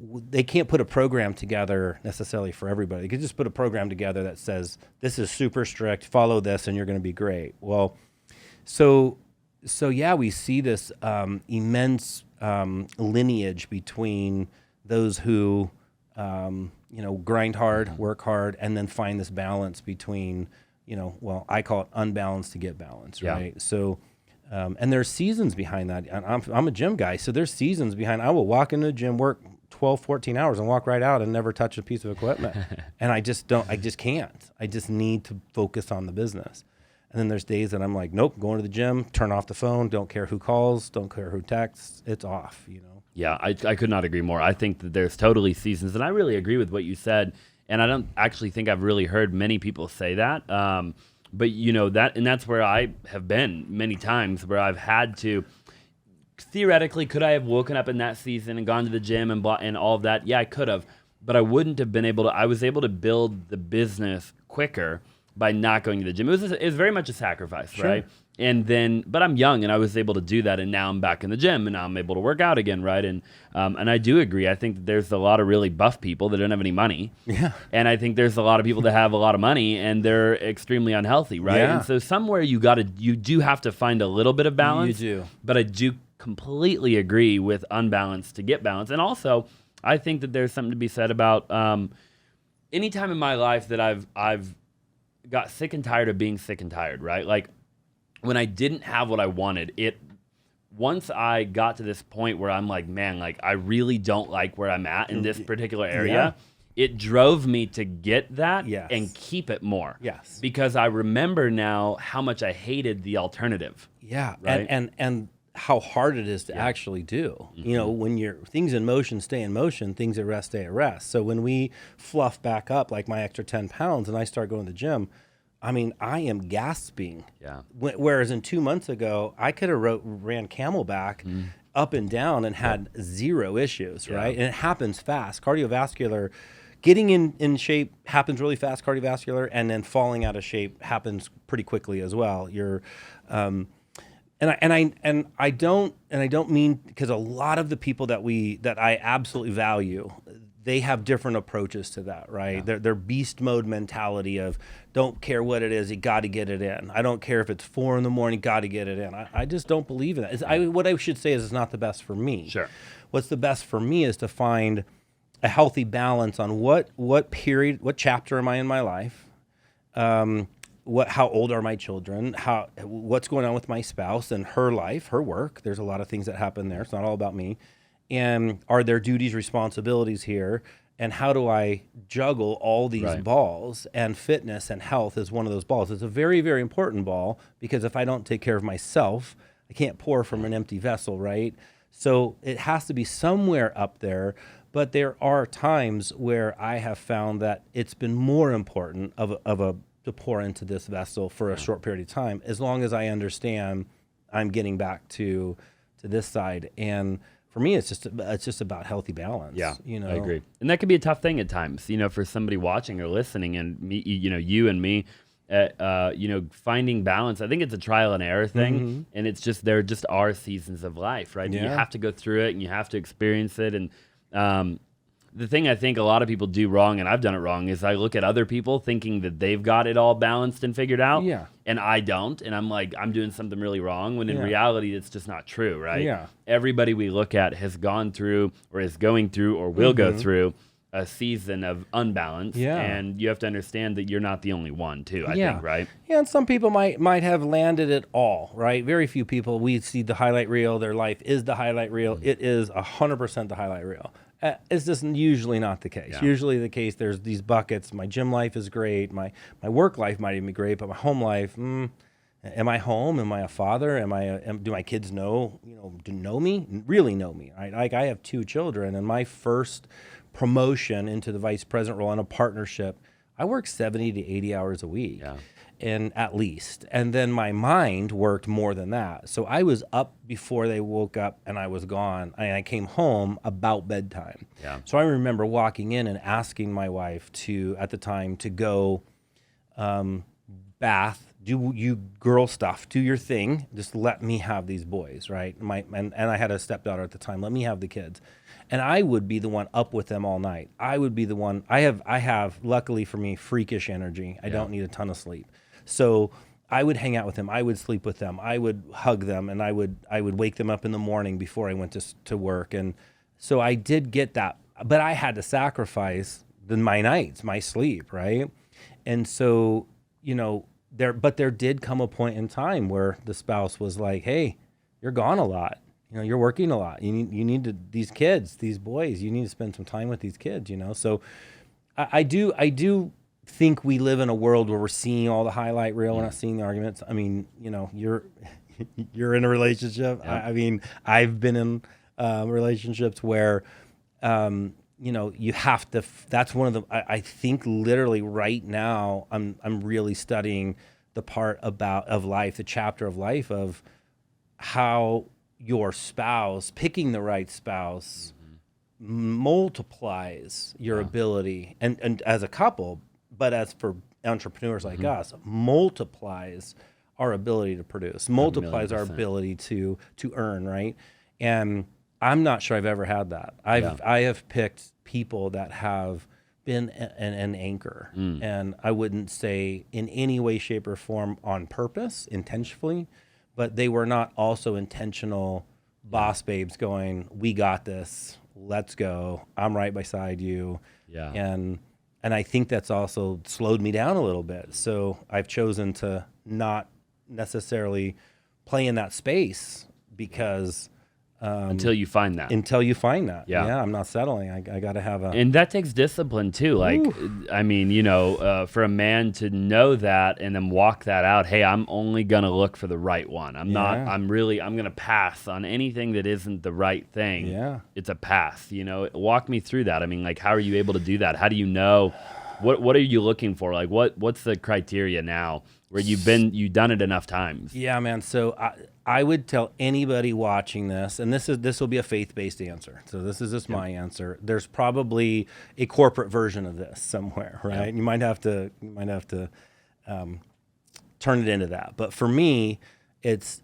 S1: They can't put a program together necessarily for everybody. They could just put a program together that says, this is super strict, follow this, and you're going to be great. Well, so yeah, we see this immense lineage between those who, grind hard, work hard, and then find this balance between, I call it unbalanced to get balance, right? So, and there's seasons behind that. And I'm a gym guy, so there's seasons behind. I will walk into the gym, work 12, 14 hours and walk right out and never touch a piece of equipment. And I just can't. I just need to focus on the business. And then there's days that I'm like, nope, going to the gym, turn off the phone, don't care who calls, don't care who texts, it's off,
S2: Yeah, I could not agree more. I think that there's totally seasons, and I really agree with what you said. And I don't actually think I've really heard many people say that. But that's where I have been many times where I've had to. Theoretically, could I have woken up in that season and gone to the gym and all of that? Yeah, I could have, but I wouldn't have been able to. I was able to build the business quicker by not going to the gym. It was very much a sacrifice, right? And then, but I'm young and I was able to do that, and now I'm back in the gym and now I'm able to work out again, right? And I do agree. I think that there's a lot of really buff people that don't have any money. Yeah. And I think there's a lot of people that have a lot of money and they're extremely unhealthy, right? Yeah. And so somewhere you do have to find a little bit of balance. You do. But I do completely agree with unbalanced to get balance. And also, I think that there's something to be said about any time in my life that I've got sick and tired of being sick and tired, right? Like when I didn't have what I wanted, once I got to this point where I'm like, man, like I really don't like where I'm at in this particular area, it drove me to get that and keep it more. Yes. Because I remember now how much I hated the alternative. Yeah. Right? And how hard it is to actually do. When your things in motion stay in motion, things at rest stay at rest. So when we fluff back up like my extra 10 pounds and I start going to the gym, I mean, I am gasping. Yeah. Whereas in 2 months ago, I could have ran Camelback up and down and had zero issues, right? And it happens fast. Cardiovascular, getting in shape happens really fast, cardiovascular, and then falling out of shape happens pretty quickly as well. And I don't mean, because a lot of the people that I absolutely value, they have different approaches to that, right? Yeah. Their beast mode mentality of don't care what it is, you got to get it in. I don't care if it's 4 a.m, got to get it in. I just don't believe in that. What I should say is it's not the best for me. Sure. What's the best for me is to find a healthy balance on what period, what chapter am I in my life? How old are my children? What's going on with my spouse and her life, her work? There's a lot of things that happen there. It's not all about me. And are there duties, responsibilities here?
S1: And how do I juggle all these
S2: Right.
S1: balls? And fitness and health is one of those balls. It's a very, very important ball, because if I don't take care of myself, I can't pour from an empty vessel, right? So it has to be somewhere up there. But there are times where I have found that it's been more important to pour into this vessel for a short period of time, as long as I understand I'm getting back to this side. And for me, it's just about healthy balance.
S2: Yeah,
S1: you know,
S2: I agree. And that can be a tough thing at times, for somebody watching or listening, and me, you and me, finding balance. I think it's a trial and error thing, and it's just, there just are seasons of life, right?
S1: Yeah.
S2: You have to go through it and you have to experience it. And the thing I think a lot of people do wrong, and I've done it wrong, is I look at other people thinking that they've got it all balanced and figured out,
S1: Yeah.
S2: and I don't, and I'm like, I'm doing something really wrong, when in
S1: Yeah.
S2: reality, it's just not true, right?
S1: Yeah.
S2: Everybody we look at has gone through, or is going through, or will go through a season of unbalance,
S1: Yeah.
S2: and you have to understand that you're not the only one, too, I
S1: Yeah.
S2: think, right?
S1: Yeah, and some people might have landed it all, right? Very few people. We see the highlight reel. Their life is the highlight reel. It is 100% the highlight reel. It's just usually not the case.
S2: Yeah.
S1: Usually the case, there's these buckets. My gym life is great. My work life might even be great, but my home life, am I home? Am I a father? Do my kids know me? Really know me, right? Like, I have 2 children, and my first promotion into the vice president role in a partnership, I worked 70 to 80 hours a week.
S2: Yeah.
S1: And at least. And then my mind worked more than that. So I was up before they woke up, and I was gone. And I came home about bedtime.
S2: Yeah.
S1: So I remember walking in and asking my wife at the time, to go bath, do you girl stuff, do your thing. Just let me have these boys, right? And I had a stepdaughter at the time. Let me have the kids. And I would be the one up with them all night. I would be the one. I have luckily for me, freakish energy. I don't need a ton of sleep. So I would hang out with them. I would sleep with them. I would hug them, and I would wake them up in the morning before I went to work. And so I did get that, but I had to sacrifice my nights, my sleep, right? And so, there did come a point in time where the spouse was like, "Hey, you're gone a lot. You're working a lot. You need these kids, these boys. You need to spend some time with these kids." So I do think we live in a world where we're seeing all the highlight reel. We're not seeing the arguments. I mean, you're in a relationship.
S2: Yeah.
S1: I mean, I've been in relationships where, you have to. That's one of the. I think literally right now, I'm really studying the part of life, the chapter of life of how your spouse, picking the right spouse, multiplies your ability, and as a couple, but as for entrepreneurs like us, multiplies our ability to produce, multiplies our
S2: 1,000,000%.
S1: ability to earn, right? And I'm not sure I've ever had that. I have picked people that have been an anchor, and I wouldn't say in any way, shape, or form on purpose, intentionally, but they were not also intentional boss babes going, "We got this, let's go, I'm right beside you."
S2: Yeah.
S1: And I think that's also slowed me down a little bit. So I've chosen to not necessarily play in that space, because
S2: Until you find that.
S1: Yeah, I'm not settling. I got to have a.
S2: And that takes discipline too. Like, I mean, for a man to know that and then walk that out. Hey, I'm only gonna look for the right one. I'm gonna pass on anything that isn't the right thing.
S1: Yeah.
S2: It's a pass. Walk me through that. I mean, like, how are you able to do that? How do you know? What are you looking for? Like, what's the criteria now where you've done it enough times?
S1: Yeah, man. So I would tell anybody watching this, and this will be a faith-based answer. So this is just my answer. There's probably a corporate version of this somewhere, right?
S2: Yeah.
S1: You might have to turn it into that. But for me, it's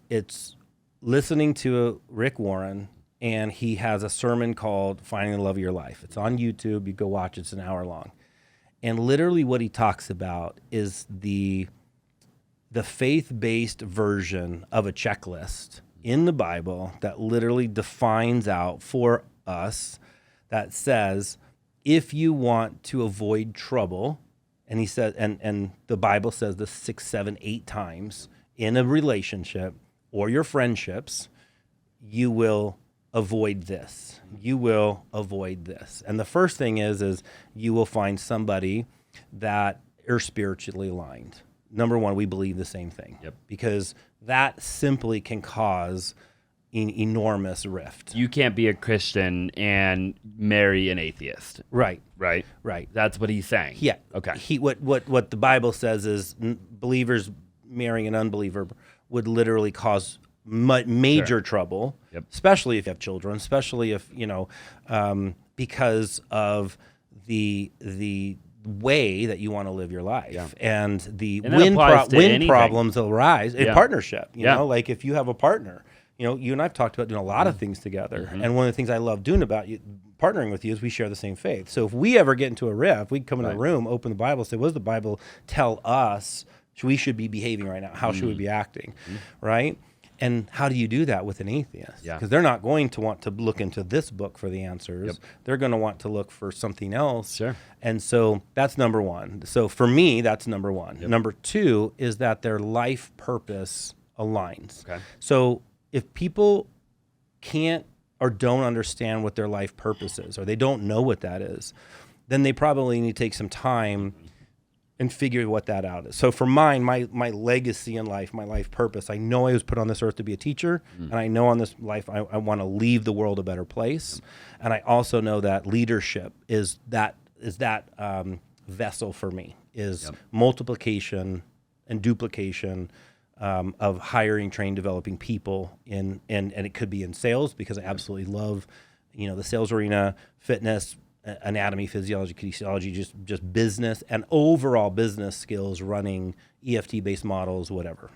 S1: listening to Rick Warren, and he has a sermon called "Finding the Love of Your Life." It's on YouTube. You go watch it. It's an hour long. And literally what he talks about is the faith-based version of a checklist in the Bible that literally defines out for us, that says, if you want to avoid trouble, and he said, and the Bible says this 6, 7, 8 times in a relationship or your friendships, you will avoid this. You will avoid this. And the first thing is you will find somebody that are spiritually aligned. Number one, we believe the same thing.
S2: Yep.
S1: Because that simply can cause enormous rift.
S2: You can't be a Christian and marry an atheist.
S1: Right.
S2: Right?
S1: Right.
S2: That's what he's saying.
S1: Yeah.
S2: Okay.
S1: What the Bible says is believers marrying an unbeliever would literally cause major trouble,
S2: Yep.
S1: especially if you have children, especially if, because of the way that you want to live your life.
S2: Yeah.
S1: And the
S2: And that applies to
S1: win
S2: anything.
S1: problems arise in
S2: Yeah.
S1: partnership. You
S2: Yeah.
S1: know, like if you have a partner, you and I've talked about doing a lot of things together. And one of the things I love doing about you, partnering with you, is we share the same faith. So if we ever get into a rift, we come in a room, open the Bible, say, what does the Bible tell us we should be behaving right now? How should we be acting? Right? And how do you do that with an atheist?
S2: Yeah.
S1: Because they're not going to want to look into this book for the answers.
S2: Yep.
S1: They're going to want to look for something else.
S2: Sure.
S1: And so that's number one. So for me, that's number one.
S2: Yep.
S1: Number two is that their life purpose aligns.
S2: Okay.
S1: So if people can't or don't understand what their life purpose is, or they don't know what that is, then they probably need to take some time and figure what that out is. So for mine, my legacy in life, my life purpose, I know I was put on this earth to be a teacher, and I know on this life I want to leave the world a better place. And I also know that leadership is that vessel for me, is multiplication and duplication of hiring, trained, developing people and it could be in sales, because I absolutely love, the sales arena, fitness, anatomy, physiology, kinesiology, just business and overall business skills, running EFT-based models, whatever.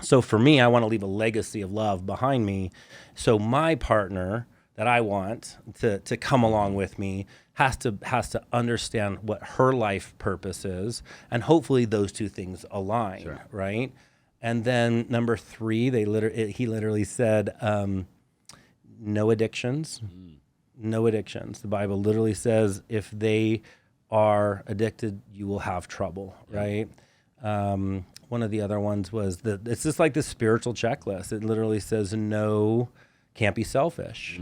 S1: So for me, I want to leave a legacy of love behind me. So my partner that I want to come along with me has to understand what her life purpose is, and hopefully those two things align, right? And then number three, he literally said, no addictions. No addictions. The Bible literally says if they are addicted, you will have trouble, right? One of the other ones was it's just like this spiritual checklist. It literally says no, can't be selfish.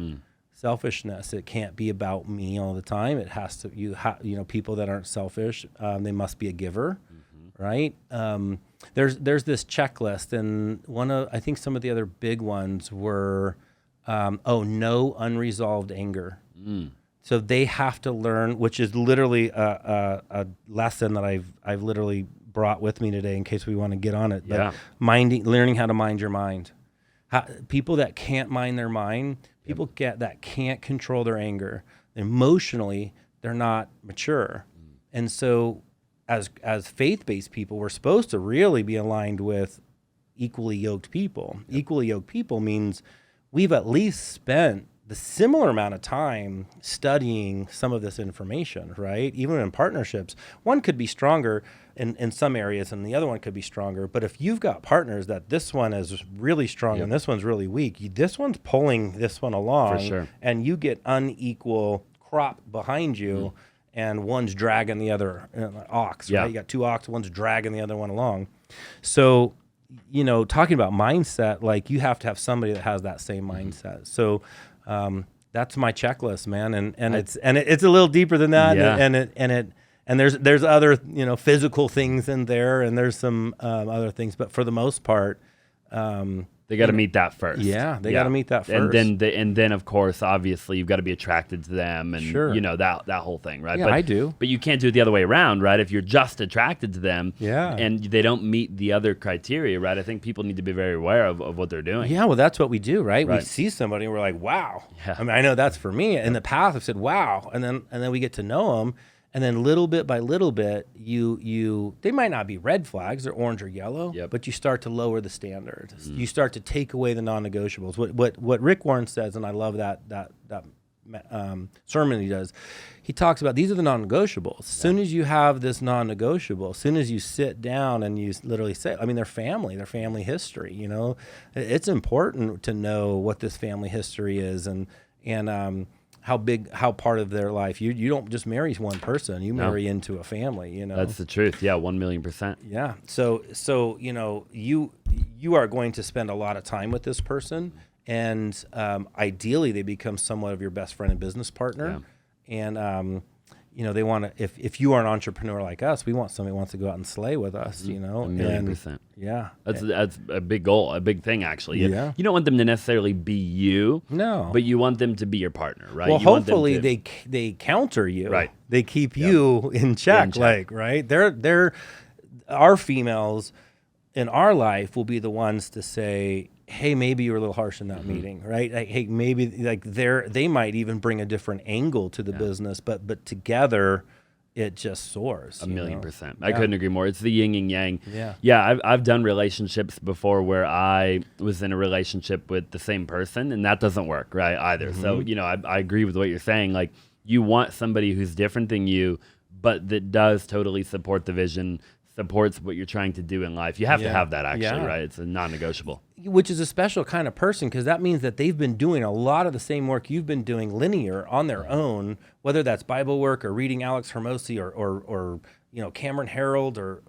S1: Selfishness. It can't be about me all the time. It has to, people that aren't selfish, they must be a giver, right? There's this checklist, and I think some of the other big ones were, no unresolved anger. So they have to learn, which is literally a lesson that I've literally brought with me today in case we want to get on it. But learning how to mind your mind. People that can't mind their mind, people that can't control their anger, emotionally, they're not mature. And so as faith-based people, we're supposed to really be aligned with equally yoked people. Equally yoked people means we've at least spent the similar amount of time studying some of this information, right? Even in partnerships, one could be stronger in some areas and the other one could be stronger. But if you've got partners that this one is really strong and this one's really weak, this one's pulling this one along,
S2: For sure.
S1: and you get unequal crop behind you, and one's dragging the other ox, right? You got two ox, one's dragging the other one along. So, talking about mindset, like you have to have somebody that has that same mindset. So that's my checklist, man. And it's a little deeper than that. And there's other, physical things in there, and there's some other things, but for the most part,
S2: they got to meet that first.
S1: Yeah, they got to meet that first.
S2: And then of course, obviously, you've got to be attracted to them, and that whole thing, right?
S1: Yeah, I do.
S2: But you can't do it the other way around, right? If you're just attracted to them,
S1: Yeah.
S2: and they don't meet the other criteria, right? I think people need to be very aware of what they're doing.
S1: Yeah, well, that's what we do, right?
S2: Right.
S1: We see somebody and we're like, wow.
S2: Yeah.
S1: I mean, I know that's for me. In the past, I've said, wow, and then we get to know them. And then little bit by little bit, they might not be red flags, they're orange or yellow, but you start to lower the standard. You start to take away the non-negotiables. What Rick Warren says, and I love that sermon he does, he talks about these are the non-negotiables. As soon as you have this non-negotiable, as soon as you sit down and you literally say, their family history, it's important to know what this family history is and how part of their life. You don't just marry one person, you marry into a family,
S2: That's the truth. Yeah, 1,000,000%.
S1: Yeah. So you are going to spend a lot of time with this person, and ideally they become somewhat of your best friend and business partner. And you know, they want to, if you are an entrepreneur like us, we want somebody who wants to go out and slay with us, you know.
S2: 1,000,000%.
S1: Yeah.
S2: That's a big goal, a big thing, actually.
S1: Yeah.
S2: You don't want them to necessarily be you.
S1: No.
S2: But you want them to be your partner, right?
S1: Well,
S2: you want them
S1: hopefully
S2: to,
S1: they counter you.
S2: Right.
S1: They keep you in check, like, right? They're our females in our life will be the ones to say, hey, maybe you were a little harsh in that meeting, right? Like, hey, maybe like they might even bring a different angle to the business, but together it just soars.
S2: 1,000,000%. I couldn't agree more. It's the yin and yang.
S1: Yeah.
S2: I've done relationships before where I was in a relationship with the same person, and that doesn't work, right? Either. So, you know, I agree with what you're saying. Like, you want somebody who's different than you, but that does totally support the vision, supports what you're trying to do in life. You have to have that, actually, right? It's a non-negotiable.
S1: Which is a special kind of person, because that means that they've been doing a lot of the same work you've been doing linear on their own, whether that's Bible work or reading Alex Hermosi or you know, Cameron Harold or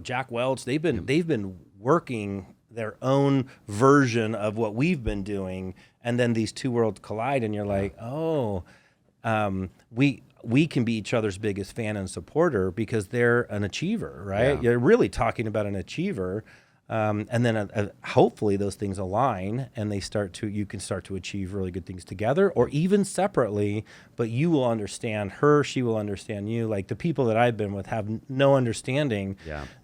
S1: Jack Welch. They've been working their own version of what we've been doing, and then these two worlds collide, and you're like, oh, we can be each other's biggest fan and supporter because they're an achiever, right? You're really talking about an achiever. And then hopefully those things align and you can start to achieve really good things together or even separately, but you will understand her, she will understand you. Like the people that I've been with have no understanding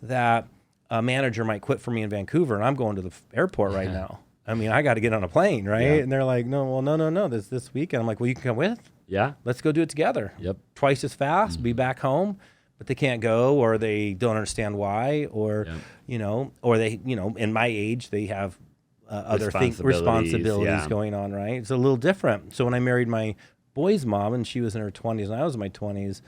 S1: that a manager might quit for me in Vancouver and I'm going to the airport right now. I mean, I got to get on a plane, right? And they're like, no, this weekend. I'm like, well, you can come with.
S2: Yeah.
S1: Let's go do it together.
S2: Yep.
S1: Twice as fast, be back home, but they can't go or they don't understand why or, or they, in my age, they have other responsibilities going on, right? It's a little different. So when I married my boy's mom and she was in her 20s and I was in my 20s,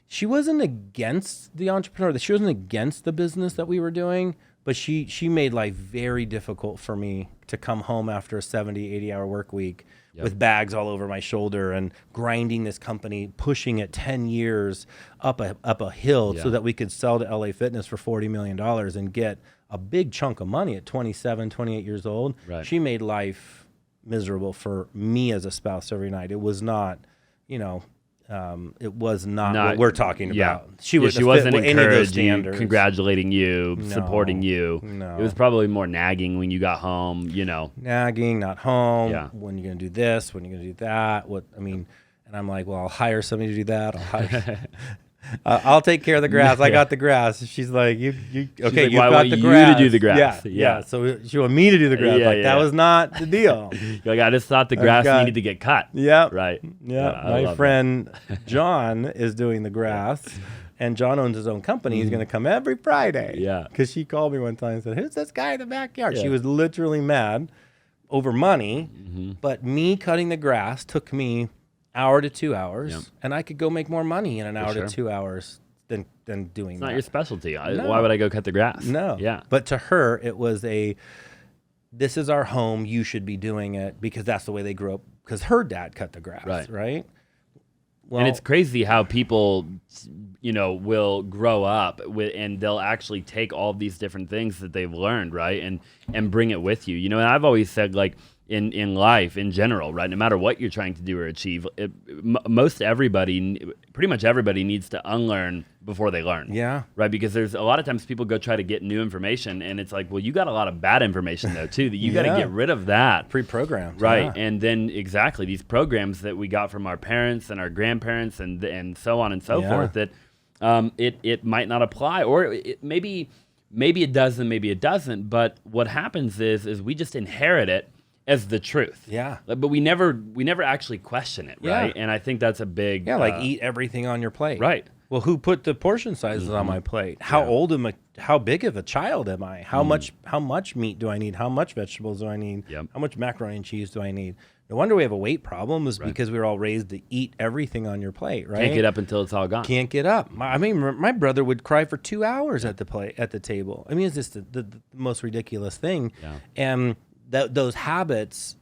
S1: she wasn't against the entrepreneur. She wasn't against the business that we were doing, but she made life very difficult for me to come home after a 70, 80-hour work week with bags all over my shoulder and grinding this company, pushing it 10 years up a hill so that we could sell to LA Fitness for $40 million and get a big chunk of money at 27, 28 years old. Right. She made life miserable for me as a spouse every night. It was not, it was not what we're talking about. She
S2: wasn't encouraging you, congratulating you, supporting you.
S1: No.
S2: It was probably more nagging when you got home,
S1: Nagging, not home. Yeah. When are you going to do this? When are you going to do that? And I'm like, well, I'll hire somebody to do that. I'll take care of the grass. I got the grass. She's like, you've got the grass.
S2: You to do the grass.
S1: Yeah. So she wanted me to do the grass. That was not the deal.
S2: Like, I just thought the grass needed to get cut.
S1: Yeah.
S2: Right.
S1: Yeah. My friend John is doing the grass, and John owns his own company. He's going to come every Friday.
S2: Yeah.
S1: Because she called me one time and said, who's this guy in the backyard? Yeah. She was literally mad over money, but me cutting the grass took me hour to 2 hours, and I could go make more money in an hour to 2 hours than doing
S2: it's
S1: that.
S2: Not your specialty. Why would I go cut the grass?
S1: No. Yeah. But to her, it was this is our home. You should be doing it because that's the way they grew up. Because her dad cut the grass, right? Well,
S2: and it's crazy how people, will grow up and they'll actually take all these different things that they've learned, right, and bring it with you. And I've always said, like, in life in general, right? No matter what you're trying to do or achieve, pretty much everybody needs to unlearn before they learn.
S1: Yeah.
S2: Right? Because there's a lot of times people go try to get new information and it's like, well, you got a lot of bad information though too, that you got to get rid of that.
S1: Pre-programmed.
S2: Right.
S1: Yeah.
S2: And then exactly these programs that we got from our parents and our grandparents and so on and so forth that it might not apply, or maybe it does and maybe it doesn't. But what happens is we just inherit it as the truth.
S1: Yeah.
S2: But we never actually question it, right?
S1: Yeah.
S2: And I think that's a big...
S1: Yeah, like eat everything on your plate.
S2: Right.
S1: Well, who put the portion sizes on my plate? How big of a child am I? How much meat do I need? How much vegetables do I need? How much macaroni and cheese do I need? No wonder we have a weight problem is because we were all raised to eat everything on your plate, right?
S2: Can't get up until it's all gone.
S1: Can't get up. My brother would cry for 2 hours at the table. I mean, it's just the most ridiculous thing. Yeah. And those habits,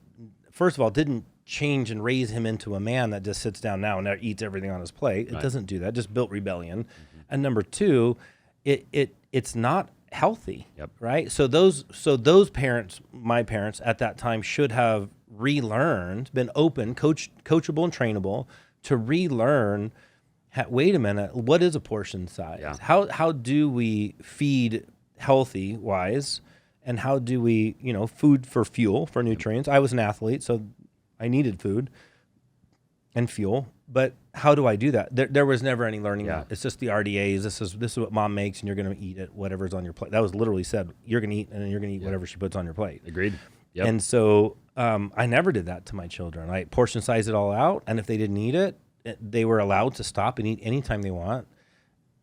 S1: first of all, didn't change and raise him into a man that just sits down now and eats everything on his plate. It doesn't do that. It just built rebellion. And number two, it's not healthy.
S2: Yep.
S1: Right. So those parents, my parents at that time, should have relearned, been open, coachable and trainable to relearn. Wait a minute, what is a portion size?
S2: Yeah.
S1: How do we feed healthy wise, and how do we, food for fuel, for nutrients? I was an athlete, so I needed food and fuel, but how do I do that? There was never any learning.
S2: Yeah.
S1: It's just the RDAs. This is what mom makes, and you're going to eat it, whatever's on your plate. That was literally said, you're going to eat, and then you're going to eat whatever she puts on your plate.
S2: Agreed. Yep.
S1: And so I never did that to my children. I portion sized it all out, and if they didn't eat it, they were allowed to stop and eat anytime they want.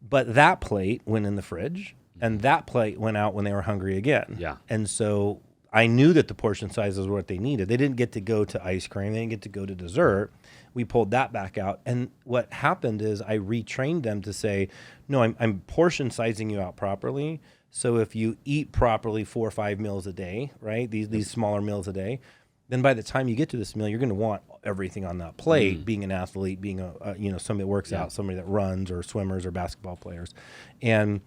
S1: But that plate went in the fridge, and that plate went out when they were hungry again.
S2: Yeah.
S1: And so I knew that the portion sizes were what they needed. They didn't get to go to ice cream. They didn't get to go to dessert. We pulled that back out. And what happened is I retrained them to say, no, I'm portion sizing you out properly. So if you eat properly 4 or 5 meals a day, right, these smaller meals a day, then by the time you get to this meal, you're going to want everything on that plate, being an athlete, being somebody that works out, somebody that runs, or swimmers or basketball players. And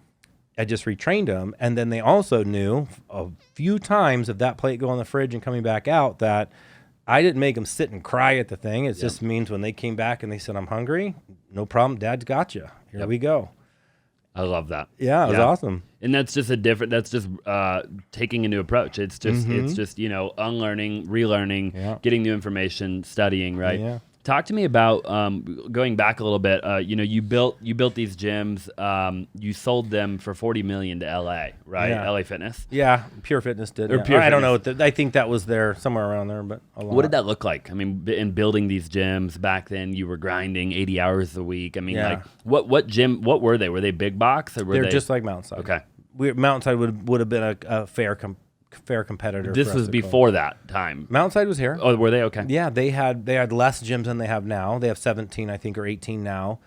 S1: I just retrained them. And then they also knew a few times of that plate going in the fridge and coming back out that I didn't make them sit and cry at the thing. It just means when they came back and they said, I'm hungry, no problem. Dad's got you. Here we go.
S2: I love that.
S1: Yeah, it was awesome.
S2: And that's just taking a new approach. It's just, unlearning, relearning, getting new information, studying, right?
S1: Yeah.
S2: Talk to me about going back a little bit. You built these gyms. You sold them for $40 million to LA, right?
S1: Yeah.
S2: LA Fitness.
S1: Yeah, Pure Fitness did.
S2: Or Pure
S1: I don't know.
S2: Fitness.
S1: I think that was there somewhere around there, but a lot.
S2: What did that look like? I mean, in building these gyms back then, you were grinding 80 hours a week. I mean, like what gym? What were they? Were they big box or were
S1: They're just like Mountainside.
S2: Okay.
S1: Mountainside would have been a fair competitor.
S2: This was before that time.
S1: Mountainside was here.
S2: Oh, were they? Okay.
S1: Yeah, they had less gyms than they have now. They have 17, I think, or 18 now.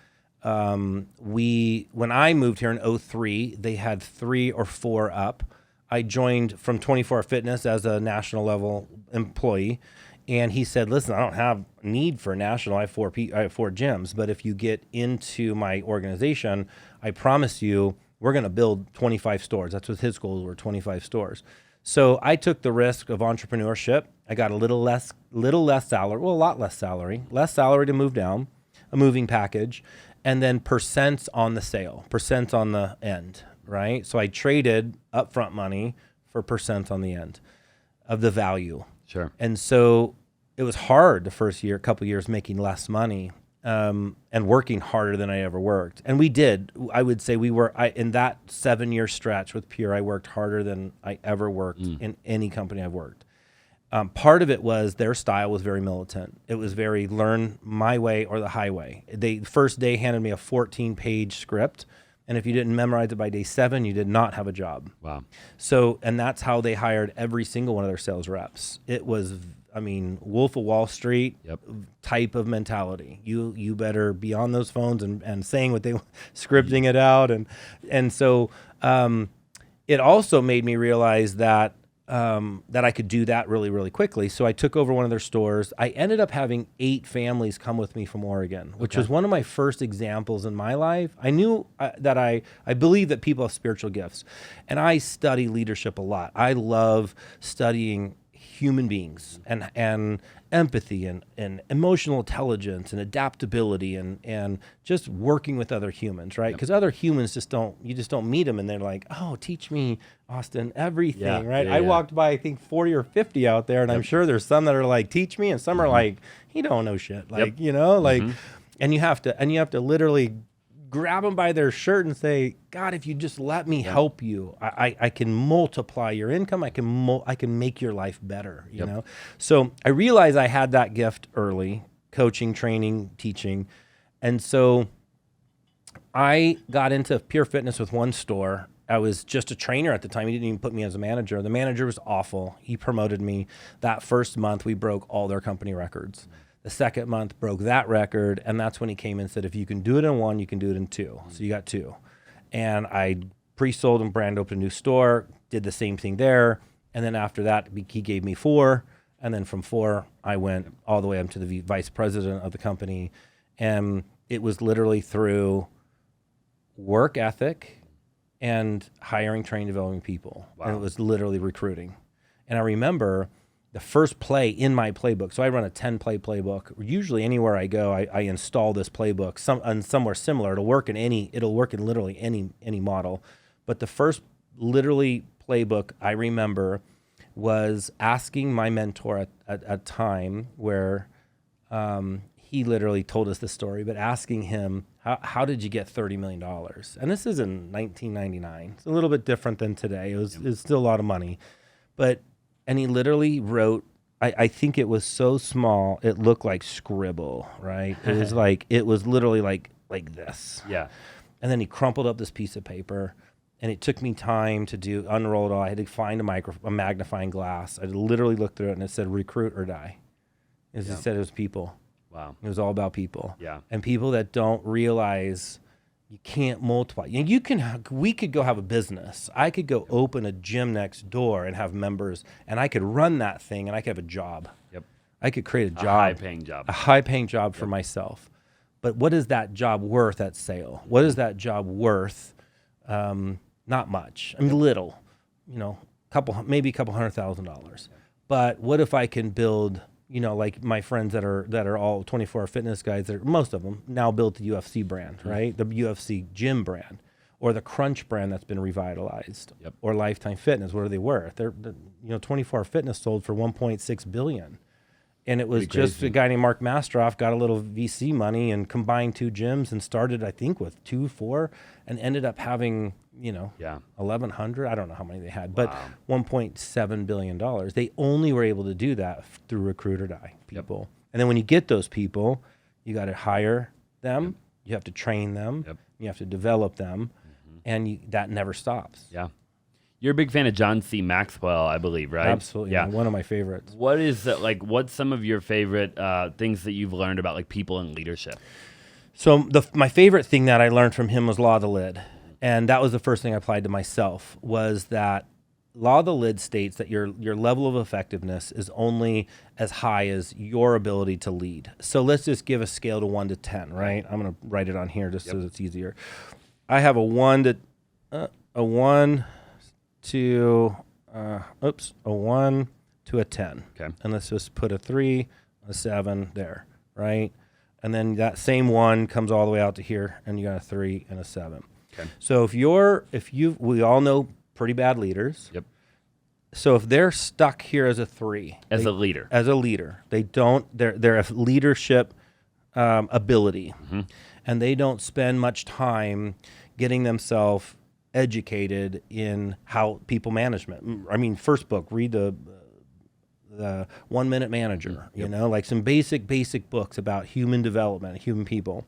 S1: When I moved here in 2003, they had 3 or 4 up. I joined from 24 Fitness as a national level employee, and he said, "Listen, I don't have need for national. I have 4 gyms, but if you get into my organization, I promise you, we're going to build 25 stores." That's what his goals were, 25 stores. So I took the risk of entrepreneurship. I got a little less salary, well, a lot less salary to move down, a moving package, and then percents on the sale, percents on the end, right? So I traded upfront money for percents on the end of the value.
S2: Sure.
S1: And so it was hard the first year, couple years, making less money and working harder than I ever worked. And we did. I would say in that 7-year stretch with Pure, I worked harder than I ever worked in any company I've worked. Part of it was their style was very militant. It was very learn my way or the highway. They first day handed me a 14-page script, and if you didn't memorize it by day 7, you did not have a job.
S2: Wow.
S1: So, and that's how they hired every single one of their sales reps. It was, Wolf of Wall Street type of mentality. You better be on those phones and saying what they, scripting it out. And so it also made me realize that I could do that really, really quickly. So I took over one of their stores. I ended up having 8 families come with me from Oregon, which was one of my first examples in my life. I knew that I believe that people have spiritual gifts, and I study leadership a lot. I love studying human beings and empathy and emotional intelligence and adaptability and just working with other humans, right? Because other humans you just don't meet them and they're like, oh, teach me, Austin, everything, right? I walked by, I think 40 or 50 out there, and I'm sure there's some that are like, teach me, and some are like, he don't know shit, like, and you have to literally grab them by their shirt and say, God, if you just let me help you, I can multiply your income. I can make your life better, you know? So I realized I had that gift early, coaching, training, teaching. And so I got into Pure Fitness with one store. I was just a trainer at the time. He didn't even put me as a manager. The manager was awful. He promoted me. That first month, we broke all their company records. The second month broke that record, and that's when he came in and said, if you can do it in 1, you can do it in 2. So you got 2. And I pre-sold and brand opened a new store, did the same thing there. And then after that, he gave me 4. And then from 4, I went all the way up to the vice president of the company. And it was literally through work ethic and hiring, training, developing people.
S2: Wow.
S1: And it was literally recruiting. And I remember the first play in my playbook. So I run a 10-play playbook. Usually anywhere I go, I install this playbook somewhere similar. It'll work in literally any model. But the first literally playbook I remember was asking my mentor at a time where he literally told us the story, but asking him, how did you get $30 million? And this is in 1999. It's a little bit different than today. It was still a lot of money. And he literally wrote, I think it was so small, it looked like scribble, right? It was literally like this.
S2: Yeah.
S1: And then he crumpled up this piece of paper, and it took me time to unroll it all. I had to find a magnifying glass. I literally looked through it, and it said recruit or die. It said it was people.
S2: Wow.
S1: It was all about people.
S2: Yeah.
S1: And people that don't realize you can't multiply. We could go have a business. I could go open a gym next door and have members, and I could run that thing, and I could have a job.
S2: Yep.
S1: I could create a job.
S2: A high-paying job.
S1: For myself. But what is that job worth at sale? What is that job worth? Not much. I mean, little. Maybe a couple $100,000. But what if I can build? Like my friends that are all 24-hour fitness guys, most of them now built the UFC brand, right? The UFC gym brand, or the Crunch brand that's been revitalized, or Lifetime Fitness. What are they worth? They're 24-hour fitness sold for $1.6 billion. And it was just a guy named Mark Mastroff got a little VC money and combined two gyms and started, I think, with 4 and ended up having, 1,100. I don't know how many they had, but $1.7 billion. They only were able to do that through recruit or die people. And then when you get those people, you got to hire them, you have to train them, you have to develop them, and that never stops.
S2: Yeah. You're a big fan of John C. Maxwell, I believe, right?
S1: Absolutely. Yeah. One of my favorites.
S2: What is what's some of your favorite things that you've learned about people and leadership?
S1: So my favorite thing that I learned from him was law of the lid. And that was the first thing I applied to myself, was that law of the lid states that your level of effectiveness is only as high as your ability to lead. So let's just give a scale to 1 to 10, right? I'm going to write it on here just so it's easier. I have a 1 to a 10.
S2: Okay.
S1: And let's just put a 3, a 7 there, right? And then that same 1 comes all the way out to here, and you got a 3 and a 7.
S2: Okay.
S1: So we all know pretty bad leaders.
S2: Yep.
S1: So if they're stuck here as a 3,
S2: as a leader,
S1: they're a leadership ability, and they don't spend much time getting themselves educated in how people management. I mean, first book, read the 1 Minute Manager, like some basic books about human development, human people.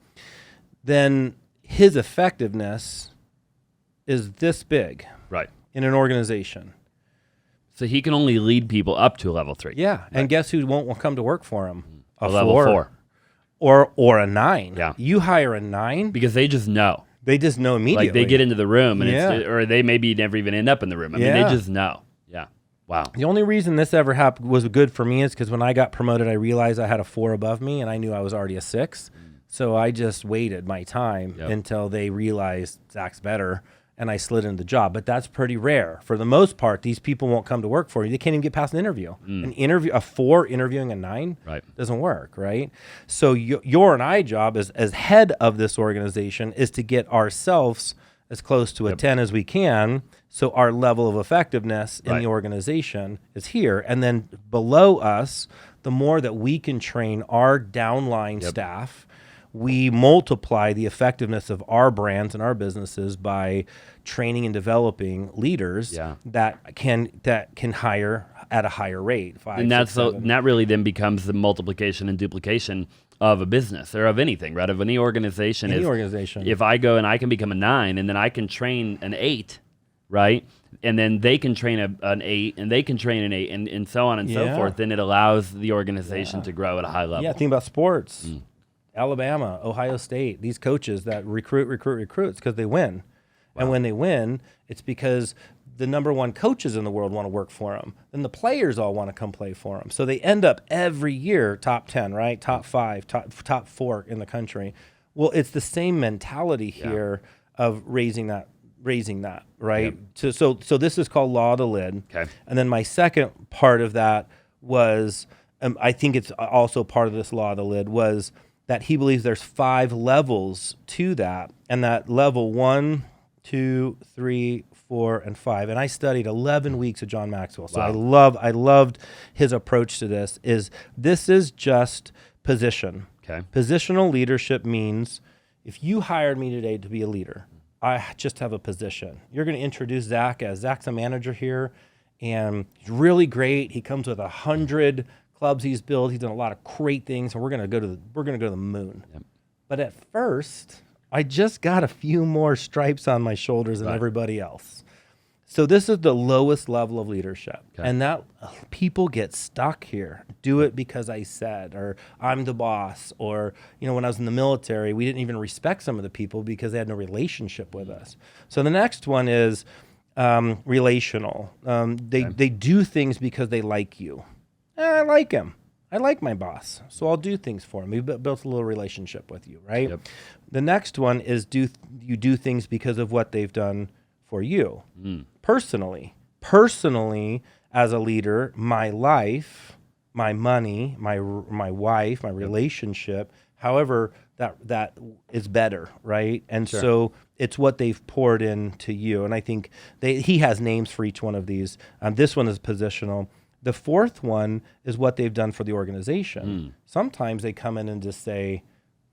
S1: Then his effectiveness is this big,
S2: right,
S1: in an organization.
S2: So he can only lead people up to a level 3.
S1: Yeah, right. And guess who won't come to work for him?
S2: A level 4.
S1: Or a 9.
S2: Yeah.
S1: You hire a 9
S2: because they just know.
S1: They just know immediately.
S2: Like they get into the room and or they maybe never even end up in the room. I mean, they just know. Yeah. Wow.
S1: The only reason this ever happened was good for me is because when I got promoted, I realized I had a 4 above me, and I knew I was already a 6. So I just waited my time until they realized Zach's better, and I slid into the job. But that's pretty rare. For the most part, these people won't come to work for you. They can't even get past an interview. A 4 interviewing a 9 doesn't work, right? So your and I job as head of this organization is to get ourselves as close to a 10 as we can, so our level of effectiveness in the organization is here. And then below us, the more that we can train our downline staff, we multiply the effectiveness of our brands and our businesses by training and developing leaders that can hire at a higher rate. 5,
S2: and
S1: 6, 7.
S2: that really then becomes the multiplication and duplication of a business or of anything, right? Of any organization. If I go and I can become a 9, and then I can train an 8, right? And then they can train an 8, and they can train an 8, and so on and so forth. Then it allows the organization to grow at a high level.
S1: Yeah, think about sports. Alabama, Ohio State, these coaches that recruit, it's because they win. Wow. And when they win, it's because the number 1 coaches in the world want to work for them. Then the players all want to come play for them. So they end up every year top 10, right? Top 5, top 4 in the country. Well, it's the same mentality here of raising that raising that, right? So this is called Law of the Lid.
S2: Okay.
S1: And then my second part of that was, I think it's also part of this Law of the Lid, was that he believes there's 5 levels to that, and that level 1, 2, 3, 4, and 5. And I studied 11 weeks of John Maxwell. So
S2: Wow.
S1: I loved his approach to this. This is just position.
S2: Okay.
S1: Positional leadership means if you hired me today to be a leader, I just have a position. You're going to introduce Zach as Zach's a manager here, and he's really great. He comes with 100 clubs he's built. He's done a lot of great things, and we're going to go to the moon.
S2: Yep.
S1: But at first, I just got a few more stripes on my shoulders than
S2: Right.
S1: everybody else. So this is the lowest level of leadership.
S2: Okay.
S1: And that people get stuck here. Do it because I said, or I'm the boss, or, when I was in the military, we didn't even respect some of the people because they had no relationship with us. So the next one is relational. They do things because they like you. I like him. I like my boss, so I'll do things for him. We've built a little relationship with you, right?
S2: Yep.
S1: The next one is you do things because of what they've done for you. Personally, as a leader, my life, my money, my wife, my relationship, however, that is better, right? And so it's what they've poured into you. And I think he has names for each one of these. This one is positional. The fourth one is what they've done for the organization. Sometimes they come in and just say,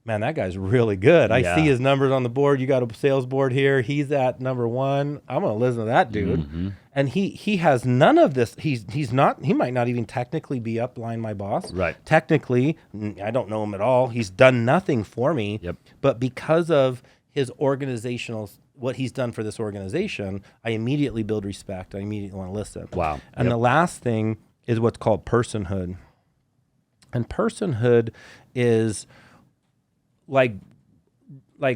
S1: man, that guy's really good. I see his numbers on the board. You got a sales board here. He's at number 1. I'm going to listen to that dude. And he has none of this. He might not even technically be upline my boss.
S2: Right.
S1: Technically, I don't know him at all. He's done nothing for me.
S2: Yep.
S1: But because of his what he's done for this organization, I immediately build respect. I immediately want to listen.
S2: Wow.
S1: And the last thing is what's called personhood. And personhood is like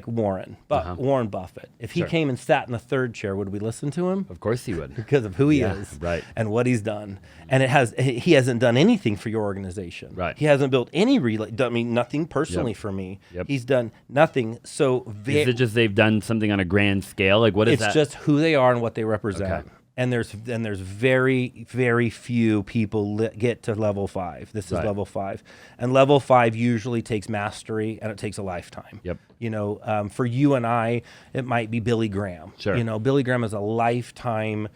S1: Warren Buffett. If he came and sat in the third chair, would we listen to him?
S2: Of course he would.
S1: Because of who he is,
S2: right.
S1: and what he's done. And he hasn't done anything for your organization.
S2: Right.
S1: He hasn't built nothing personally for me.
S2: Yep.
S1: He's done nothing. So
S2: Is it just they've done something on a grand scale? Like what is that?
S1: It's just who they are and what they represent.
S2: Okay.
S1: And there's very, very few people get to level 5. This is level 5. And level 5 usually takes mastery, and it takes a lifetime.
S2: Yep.
S1: For you and I, it might be Billy Graham.
S2: Sure.
S1: Billy Graham is a lifetime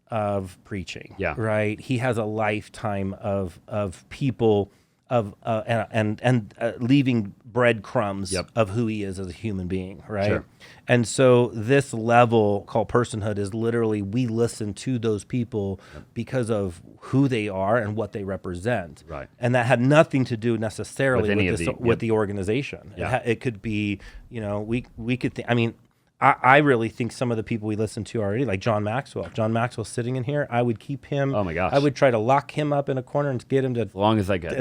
S1: of preaching.
S2: Yeah.
S1: Right? He has a lifetime of people and leaving breadcrumbs of who he is as a human being, right?
S2: Sure.
S1: And so this level called personhood is literally we listen to those people because of who they are and what they represent.
S2: Right.
S1: And that had nothing to do necessarily
S2: with
S1: the organization.
S2: Yeah.
S1: It could be, we could think, I really think some of the people we listen to already, like John Maxwell. If John Maxwell's sitting in here, I would keep him.
S2: Oh my gosh.
S1: I would try to lock him up in a corner and get him to
S2: As long as I could.
S1: I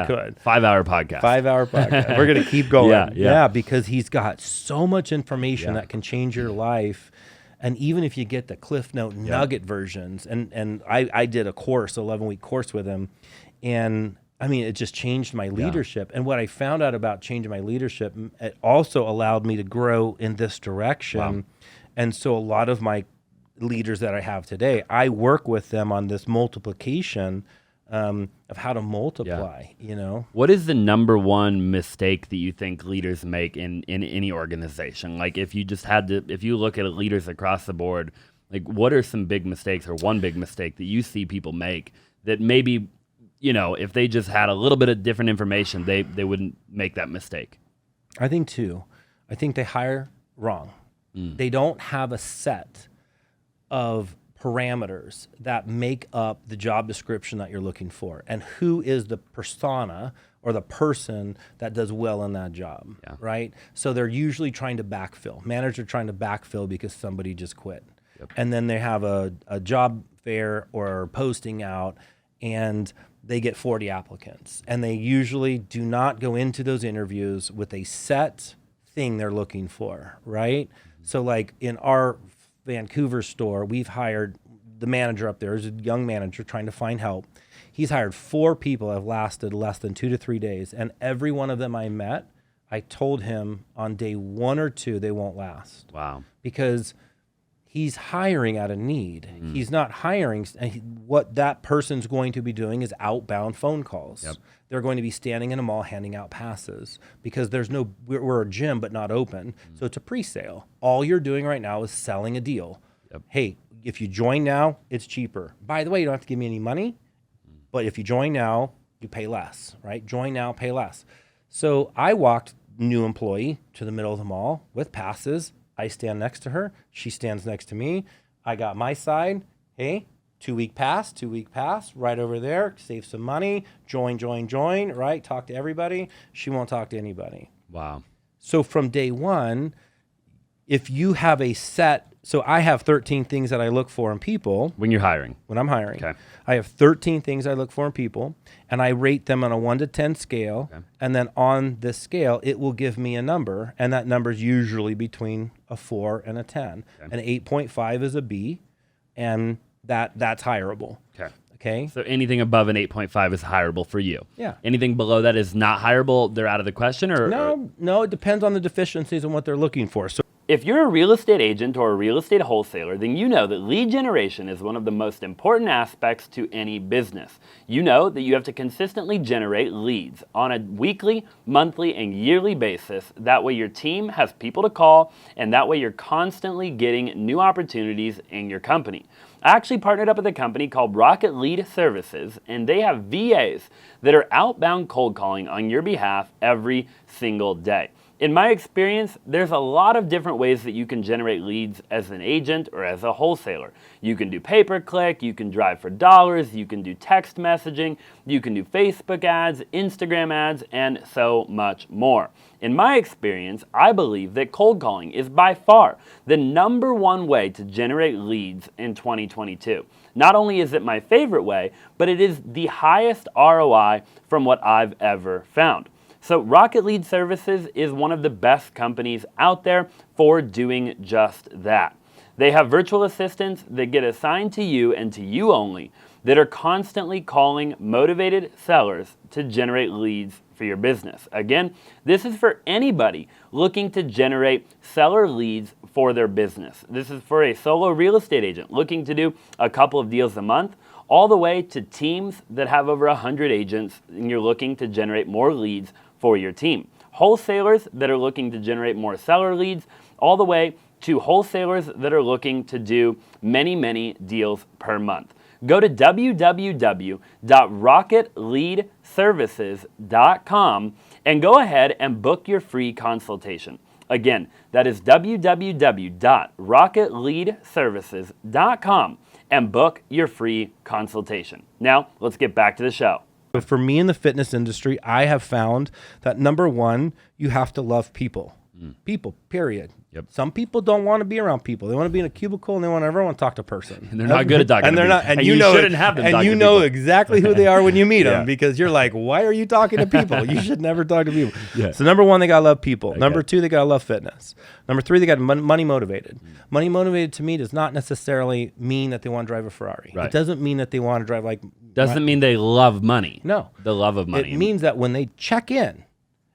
S1: could.
S2: 5-hour podcast.
S1: 5-hour podcast. We're going to keep going.
S2: Yeah.
S1: Because he's got so much information that can change your life. And even if you get the Cliff Note nugget versions, and I did a course, 11-week course with him, and it just changed my leadership. And what I found out about changing my leadership, it also allowed me to grow in this direction.
S2: Wow.
S1: And so a lot of my leaders that I have today, I work with them on this multiplication of how to multiply,
S2: What is the number one mistake that you think leaders make in any organization? Like if you look at leaders across the board, like what are some big mistakes or one big mistake that you see people make that maybe, if they just had a little bit of different information, they wouldn't make that mistake?
S1: I think 2. I think they hire wrong. They don't have a set of parameters that make up the job description that you're looking for, and who is the persona or the person that does well in that job, right? So they're usually trying to backfill. Managers are trying to backfill because somebody just quit. Yep. And then they have a job fair or posting out, and they get 40 applicants. And they usually do not go into those interviews with a set thing they're looking for, right? So like in our Vancouver store, we've hired the manager up there is a young manager trying to find help. He's hired 4 people that have lasted less than 2 to 3 days. And every one of them I met, I told him on day 1 or 2, they won't last.
S2: Wow.
S1: Because he's hiring out of need. He's not hiring. What that person's going to be doing is outbound phone calls.
S2: Yep.
S1: They're going to be standing in a mall handing out passes because we're a gym but not open. So it's a pre-sale. All you're doing right now is selling a deal.
S2: Yep.
S1: Hey, if you join now, it's cheaper. By the way, you don't have to give me any money, but if you join now, you pay less, right? Join now, pay less. So I walked new employee to the middle of the mall with passes. I stand next to her. She stands next to me. I got my side. Hey, 2-week pass, right over there. Save some money. Join, right? Talk to everybody. She won't talk to anybody.
S2: Wow.
S1: So from day one, if you have a set, so I have 13 things that I look for in people.
S2: When you're hiring.
S1: When I'm hiring.
S2: Okay.
S1: I have 13 things I look for in people, and I rate them on a 1 to 10 scale.
S2: Okay.
S1: And then on this scale, it will give me a number, and that number is usually between a 4 and a 10.
S2: Okay.
S1: An 8.5 is a B, and that's hireable.
S2: Okay.
S1: Okay.
S2: So anything above an 8.5 is hireable for you.
S1: Yeah.
S2: Anything below that is not hireable. They're out of the question, or
S1: No, it depends on the deficiencies and what they're looking for. So
S2: if you're a real estate agent or a real estate wholesaler, then you know that lead generation is one of the most important aspects to any business. You know that you have to consistently generate leads on a weekly, monthly, and yearly basis. That way your team has people to call, and that way you're constantly getting new opportunities in your company. I actually partnered up with a company called Rocket Lead Services, and they have VAs that are outbound cold calling on your behalf every single day. In my experience, there's a lot of different ways that you can generate leads as an agent or as a wholesaler. You can do pay-per-click, you can drive for dollars, you can do text messaging, you can do Facebook ads, Instagram ads, and so much more. In my experience, I believe that cold calling is by far the #1 way to generate leads in 2022. Not only is it my favorite way, but it is the highest ROI from what I've ever found. So Rocket Lead Services is one of the best companies out there for doing just that. They have virtual assistants that get assigned to you and to you only that are constantly calling motivated sellers to generate leads for your business. Again, this is for anybody looking to generate seller leads for their business. This is for a solo real estate agent looking to do a couple of deals a month, all the way to teams that have over 100 agents and you're looking to generate more leads for your team. Wholesalers that are looking to generate more seller leads, all the way to wholesalers that are looking to do many, many deals per month. Go to www.rocketleadservices.com and go ahead and book your free consultation. Again, that is www.rocketleadservices.com and book your free consultation. Now, let's get back to the show.
S1: But for me in the fitness industry, I have found that #1, you have to love people. People, period.
S2: Yep.
S1: Some people don't want to be around people. They want to be in a cubicle and everyone want to talk to a person.
S2: And they're not good at talking
S1: and
S2: to
S1: they're
S2: people.
S1: not, and you know,
S2: shouldn't have them
S1: and
S2: talk
S1: you
S2: to
S1: know
S2: people.
S1: exactly who they are when you meet
S2: Yeah.
S1: them because you're like, why are you talking to people? You should never talk to people.
S2: Yeah.
S1: So #1, they gotta love people.
S2: Okay.
S1: #2, they gotta love fitness. #3, they got money motivated. Money motivated to me does not necessarily mean that they want to drive a Ferrari.
S2: Right.
S1: It doesn't mean that they want to drive like.
S2: Doesn't mean they love money.
S1: No.
S2: The love of money.
S1: It means that when they check in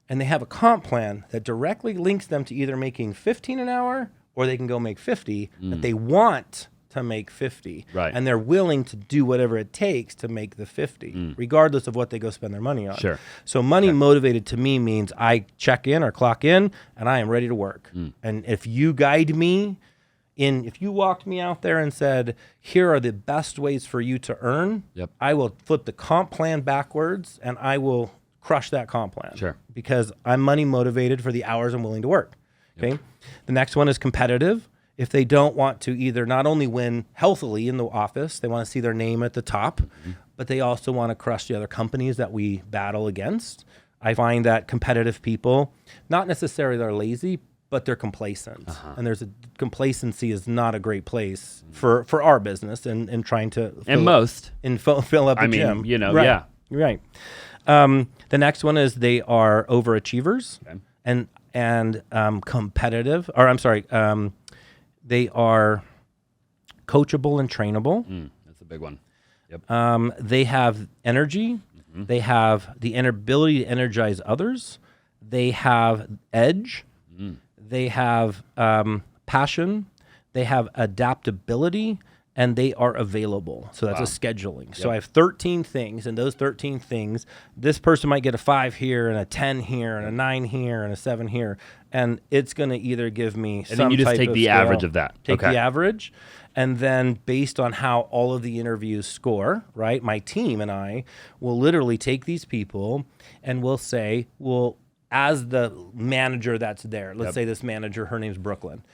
S1: and they have a comp plan that directly links them to either making 15 an hour or they can go make 50, that they want to make 50.
S2: Right.
S1: And they're willing to do whatever it takes to make the 50, regardless of what they go spend their money on.
S2: Sure.
S1: So money motivated to me means I check in or clock in and I am ready to work. And if you guide me if you walked me out there and said, here are the best ways for you to earn,
S2: Yep.
S1: I will flip the comp plan backwards and I will crush that comp plan.
S2: Sure.
S1: Because I'm money motivated for the hours I'm willing to work. Okay. The next one is competitive. If they don't want to either not only win healthily in the office, they want to see their name at the top, but they also want to crush the other companies that we battle against. I find that competitive people, not necessarily they're lazy, but they're complacent. And there's complacency is not a great place for our business and trying to fill up the gym.
S2: You know,
S1: right.
S2: yeah.
S1: You're right. The next one is they are overachievers and competitive, or I'm sorry, they are coachable and trainable.
S2: That's a big one. Yep.
S1: They have energy. They have the ability to energize others. They have edge. They have passion. they have adaptability, and they are available. So that's a scheduling. So I have 13 things, and those 13 things, this person might get a 5 here and a 10 here and a 9 here and a 7 here. And it's going to either give me
S2: and then you just take the
S1: scale,
S2: average of that.
S1: Take the average. And then based on how all of the interviews score, right, my team and I will literally take these people and we'll say, well, as the manager that's there, let's say this manager, her name's Brooklyn.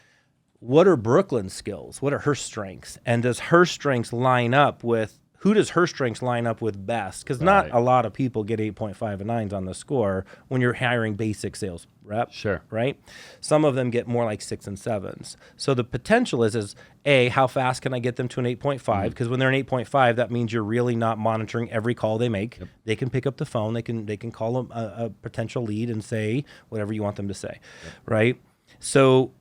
S1: What are Brooklyn's skills? What are her strengths? And does her strengths line up with, who does her strengths line up with best? Because not a lot of people get 8.5 and 9s on the score when you're hiring basic sales reps.
S2: Sure.
S1: Right? Some of them get more like 6 and 7s. So the potential is A, how fast can I get them to an 8.5? Because when they're an 8.5, that means you're really not monitoring every call they make. They can pick up the phone. They can call a potential lead and say whatever you want them to say. Right? So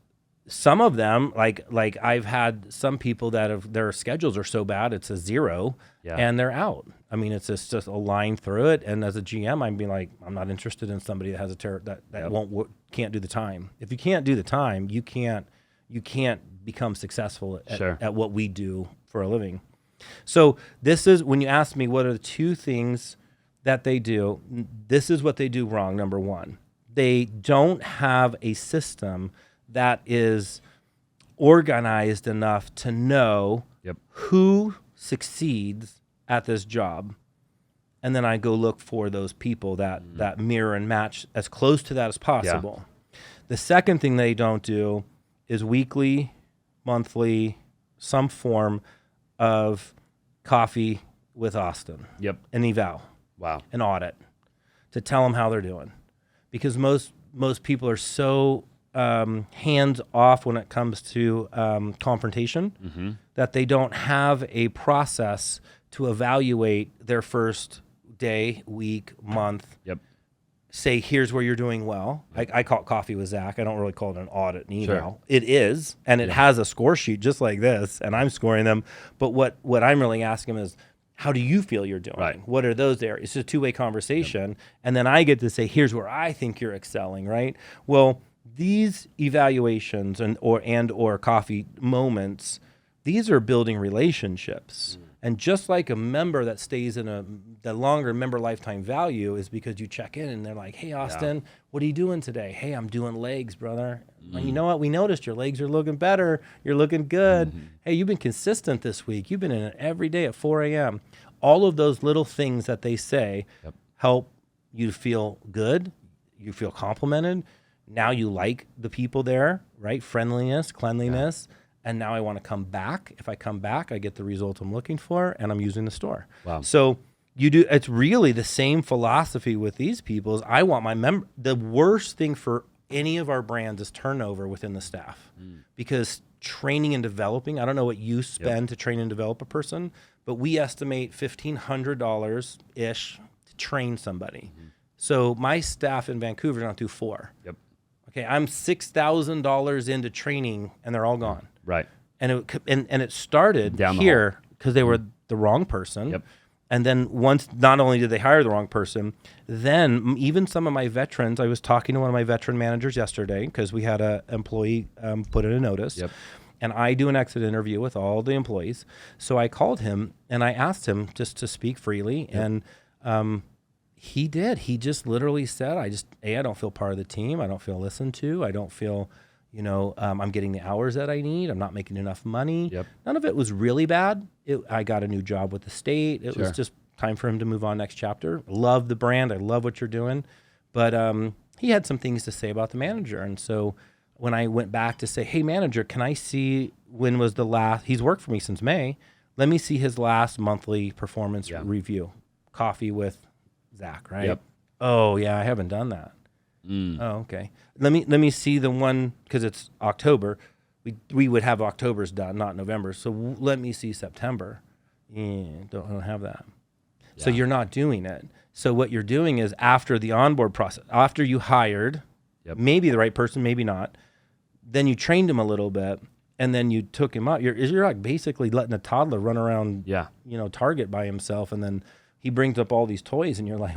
S1: some of them, like I've had some people that have, their schedules are so bad, it's a 0 and they're out. I mean, it's just a line through it. And as a GM, I'd be like, I'm not interested in somebody that has that can't do the time. If you can't do the time, you can't become successful at what we do for a living. So this is, when you ask me what are the 2 things that they do, this is what they do wrong. Number 1, they don't have a system that is organized enough to know who succeeds at this job. And then I go look for those people that mirror and match as close to that as possible. The second thing they don't do is weekly, monthly, some form of coffee with Austin. An eval. An audit to tell them how they're doing. Because most people are so hands off when it comes to confrontation that they don't have a process to evaluate their first day, week, month. Say, here's where you're doing well. I call it coffee with Zach. I don't really call it an audit and eval. It is, and it has a score sheet just like this, and I'm scoring them. But what I'm really asking them is, how do you feel you're doing? What are those areas? It's a two-way conversation. And then I get to say, here's where I think you're excelling, right? Well, these evaluations or coffee moments, these are building relationships. And just like a member that stays in the longer member lifetime value is because you check in and they're like, hey, Austin, what are you doing today? Hey, I'm doing legs, brother. And you know what? We noticed your legs are looking better. You're looking good. Hey, you've been consistent this week. You've been in it every day at 4 a.m. All of those little things that they say help you feel good. You feel complimented. Now you like the people there, right? Friendliness, cleanliness. And now I want to come back. If I come back, I get the result I'm looking for, and I'm using the store. So it's really the same philosophy with these people. Is I want my member. The worst thing for any of our brands is turnover within the staff, because training and developing. I don't know what you spend to train and develop a person, but we estimate $1,500 ish to train somebody. So my staff in Vancouver is not do 4. Okay, I'm $6,000 into training, and they're all gone. And it started down here because they were the wrong person. And then once, not only did they hire the wrong person, then even some of my veterans, I was talking to one of my veteran managers yesterday because we had an employee put in a notice. And I do an exit interview with all the employees. So I called him and I asked him just to speak freely. And he did. He just literally said, I don't feel part of the team. I don't feel listened to. I don't feel, I'm getting the hours that I need. I'm not making enough money. None of it was really bad. I got a new job with the state. It was just time for him to move on next chapter. Love the brand. I love what you're doing. But he had some things to say about the manager. And so when I went back to say, hey, manager, can I see when was the last, he's worked for me since May. Let me see his last monthly performance review. Coffee with Zach, right? Oh, yeah, I haven't done that. Oh, okay. Let me see the one, because it's October. We would have October's done, not November. So let me see September. Don't have that. So you're not doing it. So what you're doing is after the onboard process, after you hired, maybe the right person, maybe not, then you trained him a little bit, and then you took him out. You're like basically letting a toddler run around, Target by himself, and then he brings up all these toys, and you're like,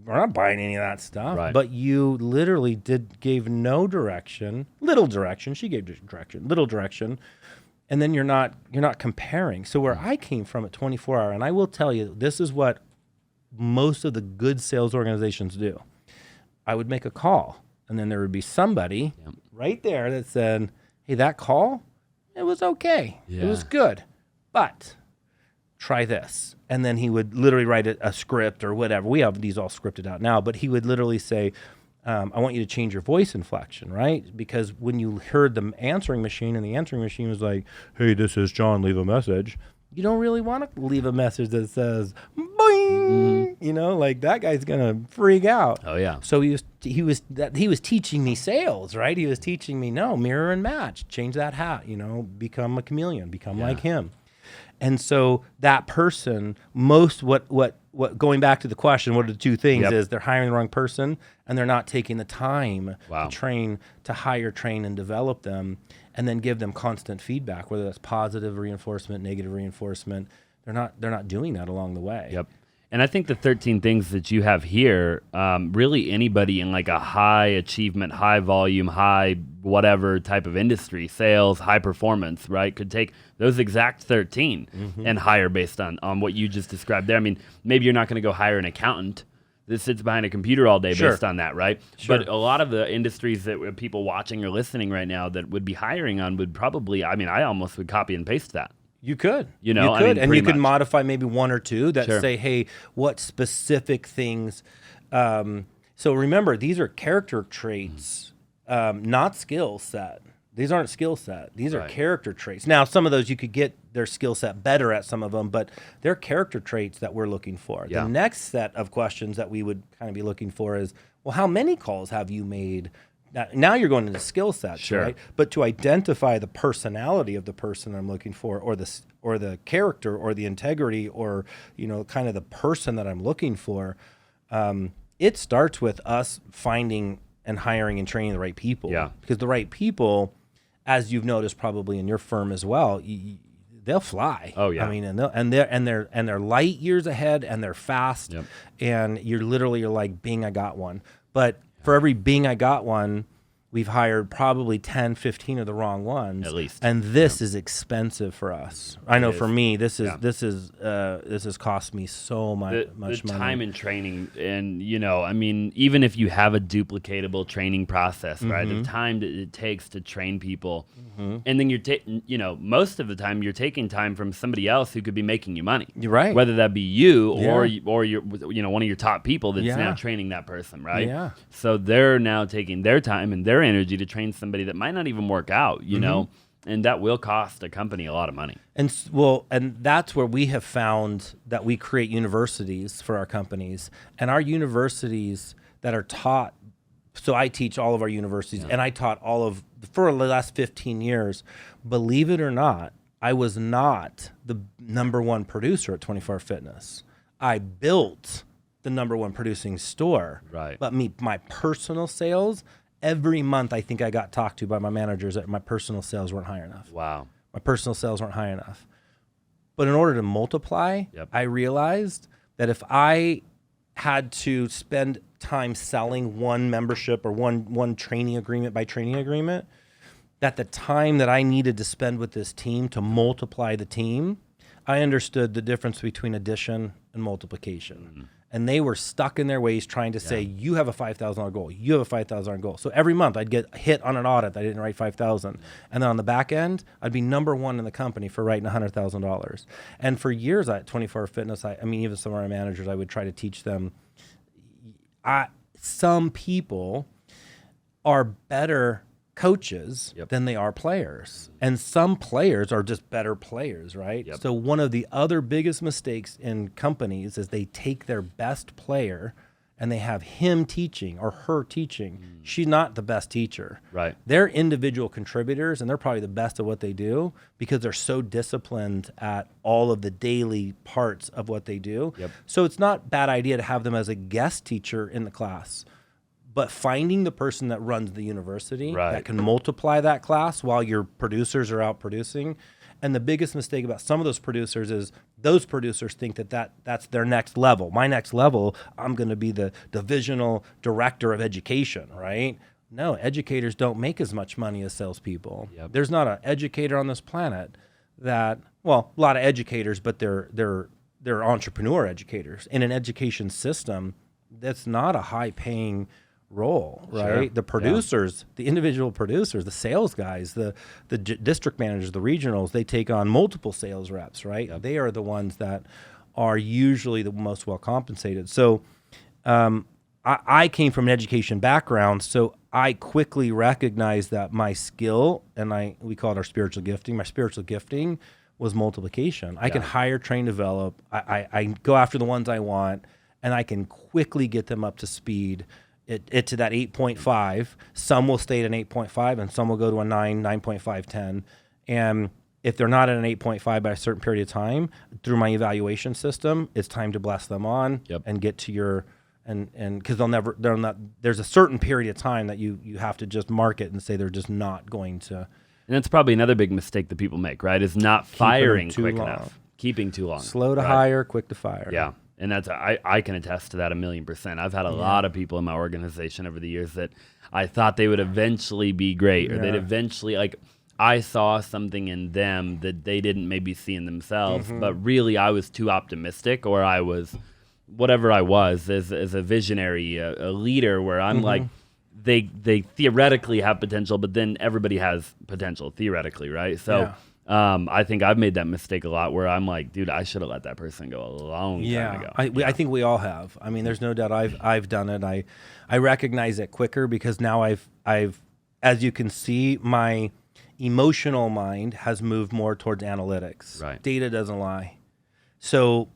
S1: buying any of that stuff.
S2: Right.
S1: But you literally gave no direction, little direction. She gave direction, little direction. And then you're not comparing. So where I came from at 24 Hour, and I will tell you, this is what most of the good sales organizations do. I would make a call, and then there would be somebody right there that said, hey, that call, it was okay.
S2: Yeah.
S1: It was good, but try this. And then he would literally write a script or whatever. We have these all scripted out now, but he would literally say, I want you to change your voice inflection, right? Because when you heard the answering machine and the answering machine was like, hey, this is John, leave a message. You don't really want to leave a message that says, boing, you know, like that guy's going to freak out.
S2: Oh yeah.
S1: So he was teaching me sales, right? He was teaching me, no, mirror and match, change that hat, you know, become a chameleon, become like him. And so that person, what going back to the question, what are the two things is they're hiring the wrong person and they're not taking the time to hire, train, and develop them, and then give them constant feedback, whether that's positive reinforcement, negative reinforcement. They're not doing that along the way.
S2: Yep. And I think the 13 things that you have here, really anybody in like a high achievement, high volume, high whatever type of industry, sales, high performance, right, could take those exact 13 and hire based on what you just described there. I mean, maybe you're not going to go hire an accountant that sits behind a computer all day based on that, right? But a lot of the industries that people watching or listening right now that would be hiring on would probably, I mean, I almost would copy and paste that.
S1: You could,
S2: you know,
S1: you could,
S2: I mean,
S1: and you could
S2: much.
S1: modify maybe one or two that say, hey, what specific things? So remember, these are character traits, not skill set. These aren't skill set. These are character traits. Now, some of those you could get their skill set better at some of them, but they're character traits that we're looking for. The next set of questions that we would kind of be looking for is, well, how many calls have you made? Now you're going into skill sets, right? But to identify the personality of the person I'm looking for, or the character, or the integrity, or you know, kind of the person that I'm looking for, it starts with us finding and hiring and training the right people. Yeah. Because the right people, as you've noticed probably in your firm as well, they'll fly. Oh yeah. I mean, and they're light years ahead, and they're fast, and you're like, bing, I got one. But for every bing, I got one, we've hired probably 10, 15 of the wrong ones. At least. And this is expensive for us. I know for me, this has cost me so much money.
S2: The time and training, and you know, I mean, even if you have a duplicatable training process, right? The time that it takes to train people, and then you're most of the time you're taking time from somebody else who could be making you money. You're right. Whether that be you or you're, you know, one of your top people that's now training that person, right? Yeah. So they're now taking their time and their energy to train somebody that might not even work out, you know, and that will cost a company a lot of money.
S1: And that's where we have found that we create universities for our companies, and our universities that are taught. So I teach all of our universities, and I taught for the last 15 years. Believe it or not, I was not the number one producer at 24 Hour Fitness. I built the number one producing store. Right. But my personal sales, every month I think I got talked to by my managers that my personal sales weren't high enough. Wow. My personal sales weren't high enough. But in order to multiply, I realized that if I had to spend time selling one membership or one training agreement by training agreement, that the time that I needed to spend with this team to multiply the team, I understood the difference between addition and multiplication. And they were stuck in their ways trying to say, you have a $5,000 goal. You have a $5,000 goal. So every month I'd get hit on an audit that I didn't write $5,000. And then on the back end, I'd be number one in the company for writing $100,000. And for years at 24 Hour Fitness, I mean, even some of our managers, I would try to teach them, some people are better coaches than they are players. And some players are just better players, right? So one of the other biggest mistakes in companies is they take their best player and they have him teaching or her teaching. She's not the best teacher. Right. They're individual contributors, and they're probably the best at what they do because they're so disciplined at all of the daily parts of what they do. So it's not a bad idea to have them as a guest teacher in the class. But finding the person that runs the university that can multiply that class while your producers are out producing, And the biggest mistake about some of those producers is those producers think that's their next level. My next level, I'm going to be the divisional director of education, right? No, educators don't make as much money as salespeople.
S2: Yep.
S1: There's not an educator on this planet that, well, a lot of educators, but they're entrepreneur educators. In an education system, that's not a high-paying role, right?
S2: Sure.
S1: The producers, the individual producers, the sales guys, the district managers, the regionals, they take on multiple sales reps, right?
S2: Yep.
S1: They are the ones that are usually the most well compensated. So I came from an education background, so I quickly recognized that my skill, and we call it our spiritual gifting, my spiritual gifting was multiplication. I can hire, train, develop. I go after the ones I want, and I can quickly get them up to speed. It to that 8.5. Some will stay at an 8.5, and some will go to a 9, 9.5, 10. And if they're not at an 8.5 by a certain period of time, through my evaluation system, it's time to bless them on and get to your and because they're not. There's a certain period of time that you have to just mark it and say they're just not going to.
S2: And that's probably another big mistake that people make, right? Is not firing quick enough, keeping too long,
S1: slow to hire, quick to fire.
S2: Yeah. And that's I can attest to that 1,000,000%. I've had a lot of people in my organization over the years that I thought they would eventually be great, or they'd eventually, like, I saw something in them that they didn't maybe see in themselves, but really I was too optimistic, or I was whatever I was as a visionary, a leader, where I'm like, they theoretically have potential, but then everybody has potential theoretically, right? So. I think I've made that mistake a lot, where I'm like, dude, I should have let that person go a long time ago.
S1: I think we all have. I mean, there's no doubt I've done it. I recognize it quicker because now I've as you can see, my emotional mind has moved more towards analytics.
S2: Right.
S1: Data doesn't lie. So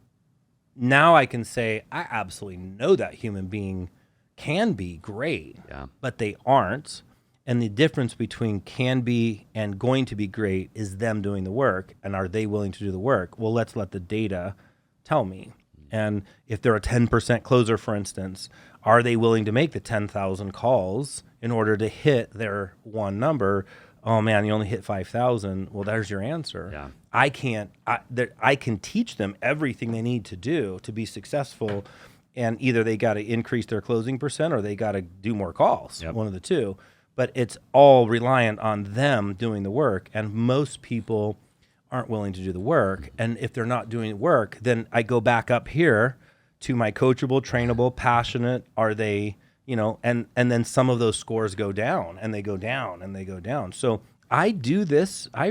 S1: now I can say I absolutely know that human being can be great, but they aren't. And the difference between can be and going to be great is them doing the work. And are they willing to do the work? Well, let's let the data tell me. And if they're a 10% closer, for instance, are they willing to make the 10,000 calls in order to hit their one number? Oh man, you only hit 5,000. Well, there's your answer.
S2: Yeah.
S1: I can teach them everything they need to do to be successful. And either they got to increase their closing percent or they got to do more calls, one of the two. But it's all reliant on them doing the work. And most people aren't willing to do the work. And if they're not doing the work, then I go back up here to my coachable, trainable, passionate. Are they, and then some of those scores go down and they go down and they go down. So I do this. I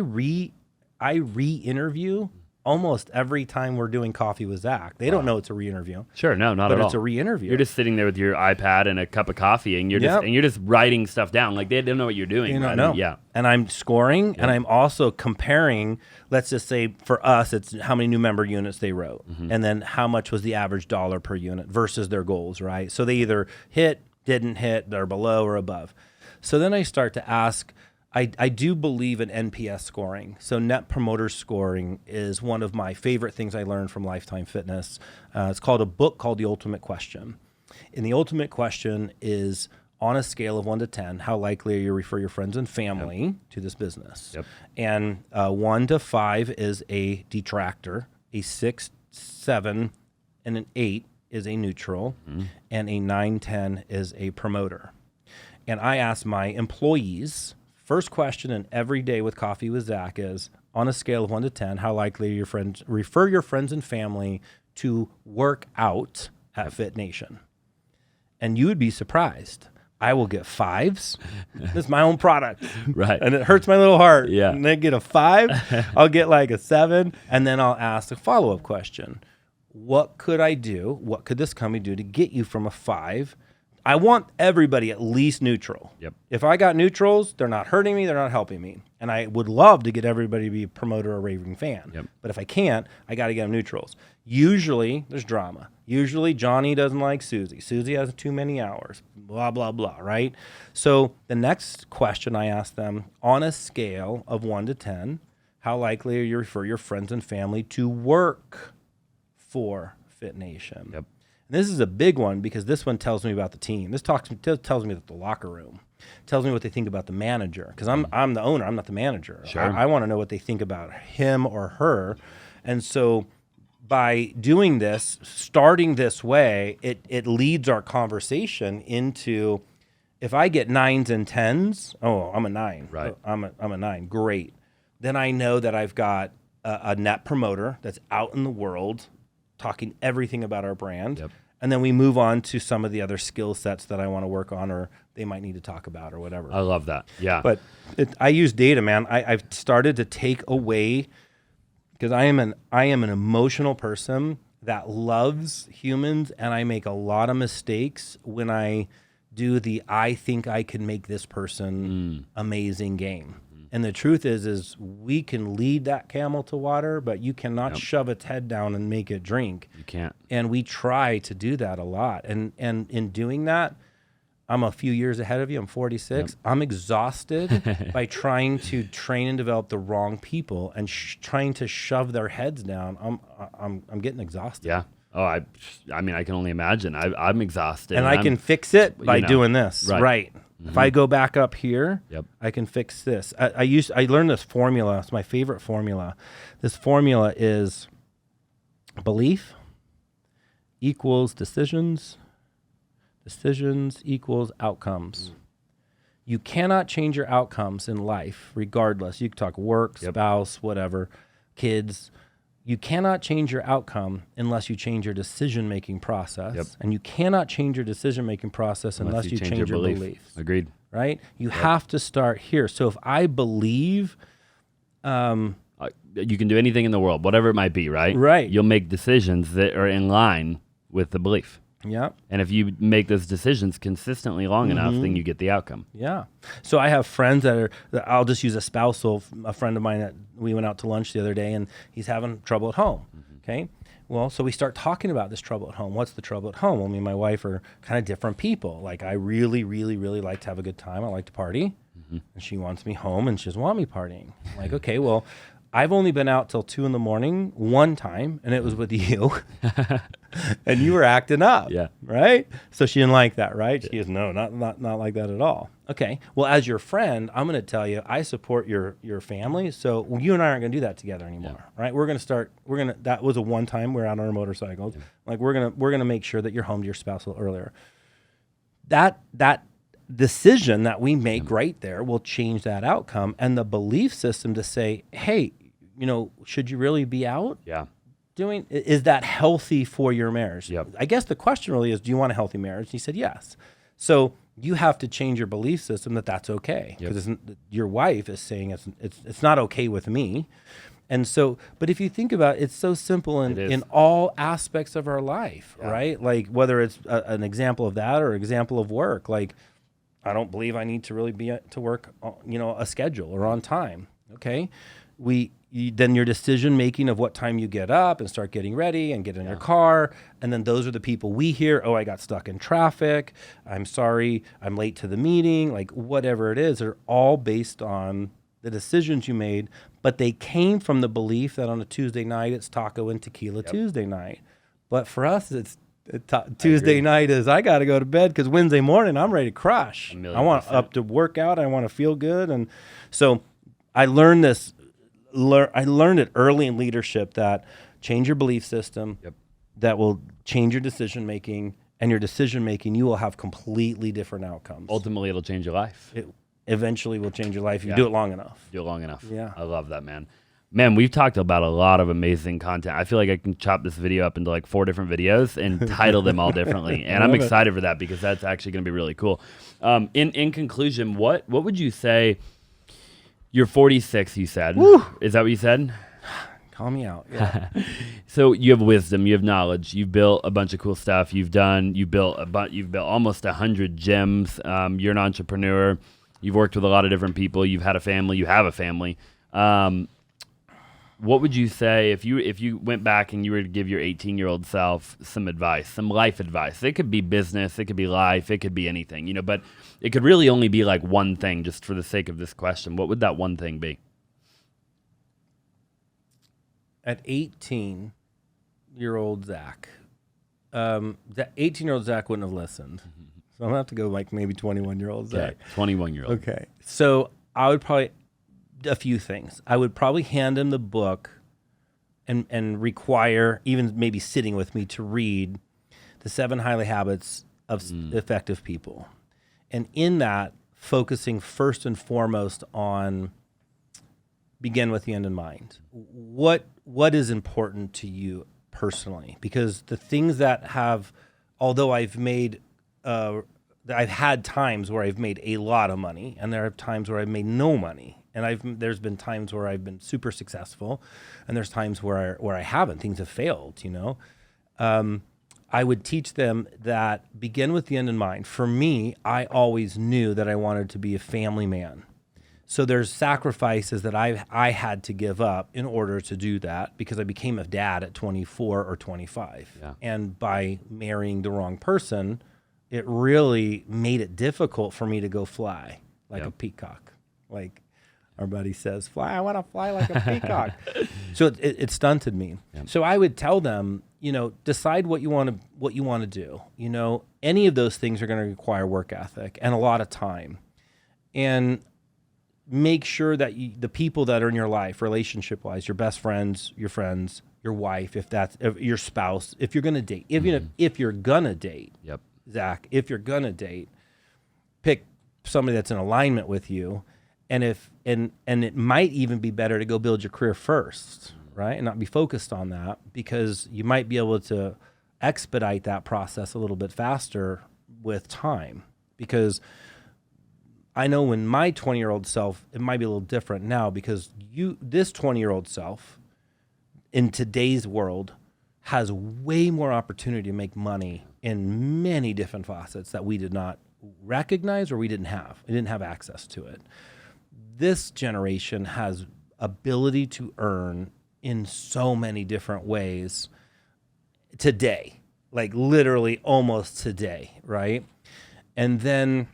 S1: re-interview almost every time we're doing Coffee with Zach. They don't know it's a re-interview.
S2: Sure, no, not at all.
S1: But it's a re-interview.
S2: You're just sitting there with your iPad and a cup of coffee, and you're just writing stuff down. Like, they don't know what you're doing.
S1: They don't
S2: right?
S1: know.
S2: Yeah.
S1: And I'm scoring, and I'm also comparing. Let's just say for us, it's how many new member units they wrote, and then how much was the average dollar per unit versus their goals, right? So they either hit, didn't hit, they're below or above. So then I start to ask. I do believe in NPS scoring. So Net Promoter Scoring is one of my favorite things I learned from Lifetime Fitness. It's called a book called The Ultimate Question. And the ultimate question is, on a scale of 1 to 10, how likely are you to refer your friends and family to this business? And 1 to 5 is a detractor, a 6, 7, and an 8 is a neutral, and a 9, 10 is a promoter. And I ask my employees, first question in every day with Coffee with Zach is, on a scale of 1 to 10, how likely are your friends refer your friends and family to work out at FIITNATION? And you would be surprised. I will get 5s. This is my own product.
S2: Right.
S1: And it hurts my little heart.
S2: Yeah.
S1: And they get a 5. I'll get like a 7. And then I'll ask a follow-up question. What could I do? What could this company do to get you from a 5? I want everybody at least neutral. If I got neutrals, they're not hurting me, they're not helping me. And I would love to get everybody to be a promoter or a raving fan. But if I can't, I got to get them neutrals. Usually, there's drama. Usually, Johnny doesn't like Susie. Susie has too many hours, blah, blah, blah, right? So the next question I ask them, on a scale of 1 to 10, how likely are you to refer your friends and family to work for FIITNATION? And this is a big one because this one tells me about the team. This tells me about the locker room. Tells me what they think about the manager, because I'm the owner. I'm not the manager.
S2: Sure.
S1: I want to know what they think about him or her. And so by doing this, starting this way, it leads our conversation into, if I get 9s and 10s, oh, I'm a 9.
S2: Right.
S1: I'm a 9. Great. Then I know that I've got a net promoter that's out in the world talking everything about our brand.
S2: Yep.
S1: And then we move on to some of the other skill sets that I want to work on, or they might need to talk about, or whatever.
S2: I love that. Yeah.
S1: But I use data, man. I've started to take away, because I am an emotional person that loves humans, and I make a lot of mistakes when I do I think I can make this person amazing game. And the truth is we can lead that camel to water, but you cannot shove its head down and make it drink.
S2: You can't.
S1: And we try to do that a lot. And in doing that, I'm a few years ahead of you. I'm 46. Yep. I'm exhausted by trying to train and develop the wrong people and trying to shove their heads down. I'm getting exhausted.
S2: Yeah. Oh, I mean, I can only imagine. I'm exhausted.
S1: And I can fix it by doing this. Right. Mm-hmm. If I go back up here, I can fix this. I learned this formula. It's my favorite formula. This formula is belief equals decisions. Decisions equals outcomes. You cannot change your outcomes in life, regardless. You can talk work, spouse, whatever, kids. You cannot change your outcome unless you change your decision-making process. And you cannot change your decision-making process unless you change your beliefs.
S2: Agreed.
S1: Right? You have to start here. So if I believe...
S2: you can do anything in the world, whatever it might be, right?
S1: Right.
S2: You'll make decisions that are in line with the belief.
S1: Yeah.
S2: And if you make those decisions consistently long enough, then you get the outcome.
S1: Yeah. So I have friends I'll just use a spousal, a friend of mine that we went out to lunch the other day, and he's having trouble at home. Okay. Well, so we start talking about this trouble at home. What's the trouble at home? Well, me and my wife are kind of different people. Like, I really, really, really like to have a good time. I like to party. And she wants me home, and she doesn't want me partying. I'm like, okay, well, I've only been out till 2 a.m. one time, and it was with you. And you were acting up.
S2: Yeah.
S1: Right? So she didn't like that, right? She goes, no, not like that at all. Okay. Well, as your friend, I'm going to tell you, I support your family. So you and I aren't going to do that together anymore. Right? That was a one time we're out on our motorcycles. Like, we're going to make sure that you're home to your spouse a little earlier. That decision that we make right there will change that outcome, and the belief system to say, hey, should you really be out?
S2: Yeah.
S1: Is that healthy for your marriage?
S2: Yep.
S1: I guess the question really is, do you want a healthy marriage? He said, yes. So you have to change your belief system that that's okay, because your wife is saying it's not okay with me. And so, but if you think about it, it's so simple in all aspects of our life, right? Like, whether it's an example of that or example of work, like, I don't believe I need to really be to work, a schedule or on time. Okay. Then your decision making of what time you get up and start getting ready and get in your car. And then those are the people we hear, oh, I got stuck in traffic. I'm sorry, I'm late to the meeting. Like, whatever it is, they're all based on the decisions you made, but they came from the belief that on a Tuesday night, it's taco and tequila Tuesday night. But for us, Tuesday night is, I got to go to bed, because Wednesday morning, I'm ready to crush. I want up to work out. I want to feel good. And so I learned this. I learned it early in leadership, that change your belief system, that will change your decision making, and your decision making, you will have completely different outcomes.
S2: Ultimately, it'll change your life.
S1: It eventually will change your life if you do it long enough.
S2: Do it long enough.
S1: Yeah.
S2: I love that, man. Man, we've talked about a lot of amazing content. I feel like I can chop this video up into like 4 different videos and title them all differently. And I'm excited for that, because that's actually going to be really cool. In conclusion, what would you say? You're 46, you said.
S1: Woo!
S2: Is that what you said?
S1: Call me out. Yeah.
S2: So you have wisdom, you have knowledge, you've built a bunch of cool stuff. You've built almost 100 gyms. You're an entrepreneur. You've worked with a lot of different people. You've had a family. You have a family. What would you say if you went back and you were to give your 18-year-old self some advice, some life advice? It could be business, it could be life, it could be anything, but it could really only be like one thing, just for the sake of this question. What would that one thing be?
S1: At 18-year-old Zach, that 18-year-old Zach wouldn't have listened. So I'm going to have to go like maybe 21-year-old Zach.
S2: Okay, 21-year-old.
S1: Okay. So I would probably, a few things. I would probably hand him the book and require, even maybe sitting with me, to read The 7 Highly Habits of Effective People. And in that, focusing first and foremost on begin with the end in mind. What is important to you personally? Because the things that have, although I've had times where I've made a lot of money, and there are times where I've made no money, and there's been times where I've been super successful, and there's times where I haven't. Things have failed, I would teach them that begin with the end in mind. For me, I always knew that I wanted to be a family man. So there's sacrifices that I had to give up in order to do that, because I became a dad at 24 or 25.
S2: Yeah.
S1: And by marrying the wrong person, it really made it difficult for me to go fly like a peacock. Like our buddy says, I want to fly like a peacock. So it stunted me. Yeah. So I would tell them, decide what you want to do. Any of those things are going to require work ethic and a lot of time. And make sure that the people that are in your life, relationship-wise, your best friends, your wife, if your spouse, if you're going to date, if you're going to date, Zach, if you're going to date, pick somebody that's in alignment with you. And it might even be better to go build your career first, right? And not be focused on that, because you might be able to expedite that process a little bit faster with time. Because I know in my 20-year-old self, it might be a little different now, because this 20-year-old self in today's world has way more opportunity to make money in many different facets that we did not recognize or we didn't have. We didn't have access to it. This generation has ability to earn in so many different ways today, like literally almost today, right? And then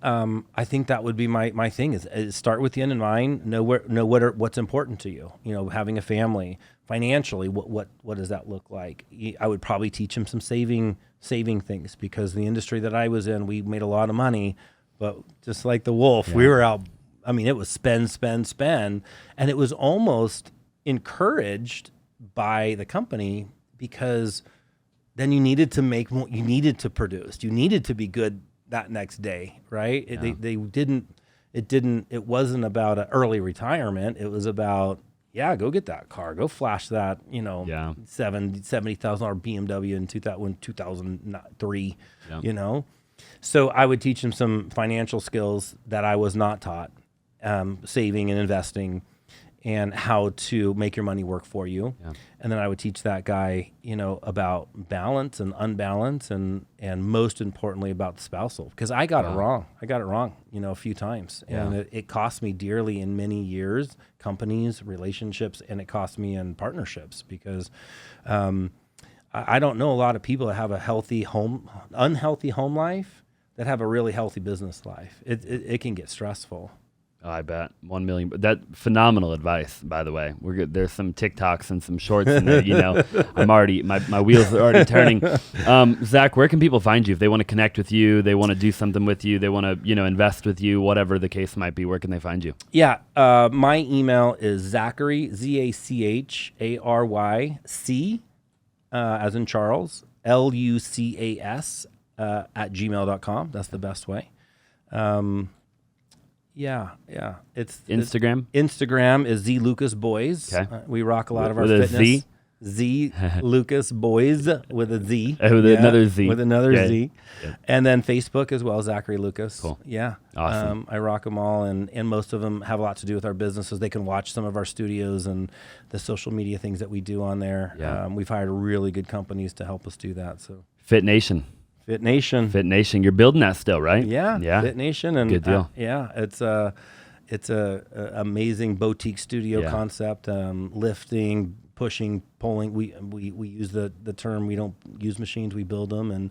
S1: I think that would be my thing is start with the end in mind. Know what's important to you. Having a family, financially, what does that look like? I would probably teach him some saving things, because the industry that I was in, we made a lot of money, but just like the wolf, we were out. I mean, it was spend, and it was almost encouraged by the company, because then you needed to make more, you needed to produce, you needed to be good that next day, right? It wasn't about an early retirement. It was about, go get that car, go flash that, $70,000 BMW in 2003, So I would teach them some financial skills that I was not taught, saving and investing, and how to make your money work for you. Yeah. And then I would teach that guy, about balance and unbalance, and most importantly about the spousal, because I got it wrong. A few times. Yeah. And it cost me dearly in many years, companies, relationships, and it cost me in partnerships, because I don't know a lot of people that have a unhealthy home life that have a really healthy business life. It can get stressful.
S2: Oh, I bet 1 million. That phenomenal advice, by the way. We're good. There's some TikToks and some shorts in there. I'm already my wheels are already turning. Zach, where can people find you if they want to connect with you? They want to do something with you. They want to invest with you. Whatever the case might be. Where can they find you?
S1: Yeah, my email is Zachary ZACHARYC as in Charles LUCAS at gmail.com. That's the best way. Yeah. It's
S2: Instagram.
S1: Instagram is Z Lucas Boys. Okay. We rock a lot of our
S2: with
S1: fitness. Z Lucas Boys with a Z.
S2: With another Z.
S1: With another Z. Yeah. And then Facebook as well, Zachary Lucas.
S2: Cool.
S1: Yeah.
S2: Awesome.
S1: I rock them all, and most of them have a lot to do with our businesses. They can watch some of our studios and the social media things that we do on there. Yeah. We've hired really good companies to help us do that. So
S2: FIITNATION. You're building that still, right?
S1: Yeah. FIITNATIOon, and
S2: good deal.
S1: It's a amazing boutique studio concept. Lifting, pushing, pulling. We use the term. We don't use machines. We build them, and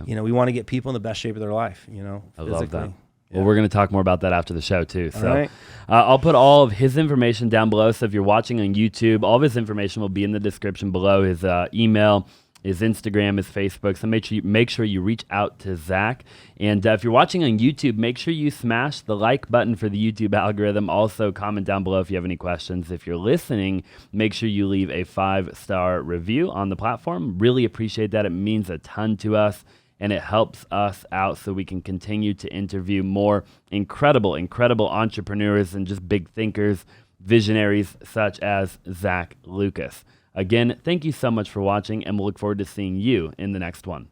S1: we want to get people in the best shape of their life.
S2: I love that. Well, we're going to talk more about that after the show, too. So I'll put all of his information down below. So if you're watching on YouTube, all of his information will be in the description below, his email, his Instagram, his Facebook. So make sure you reach out to Zach. And if you're watching on YouTube, make sure you smash the like button for the YouTube algorithm. Also, comment down below if you have any questions. If you're listening, make sure you leave a 5-star review on the platform. Really appreciate that. It means a ton to us, and it helps us out so we can continue to interview more incredible entrepreneurs and just big thinkers, visionaries such as Zach Lucas. Again, thank you so much for watching, and we'll look forward to seeing you in the next one.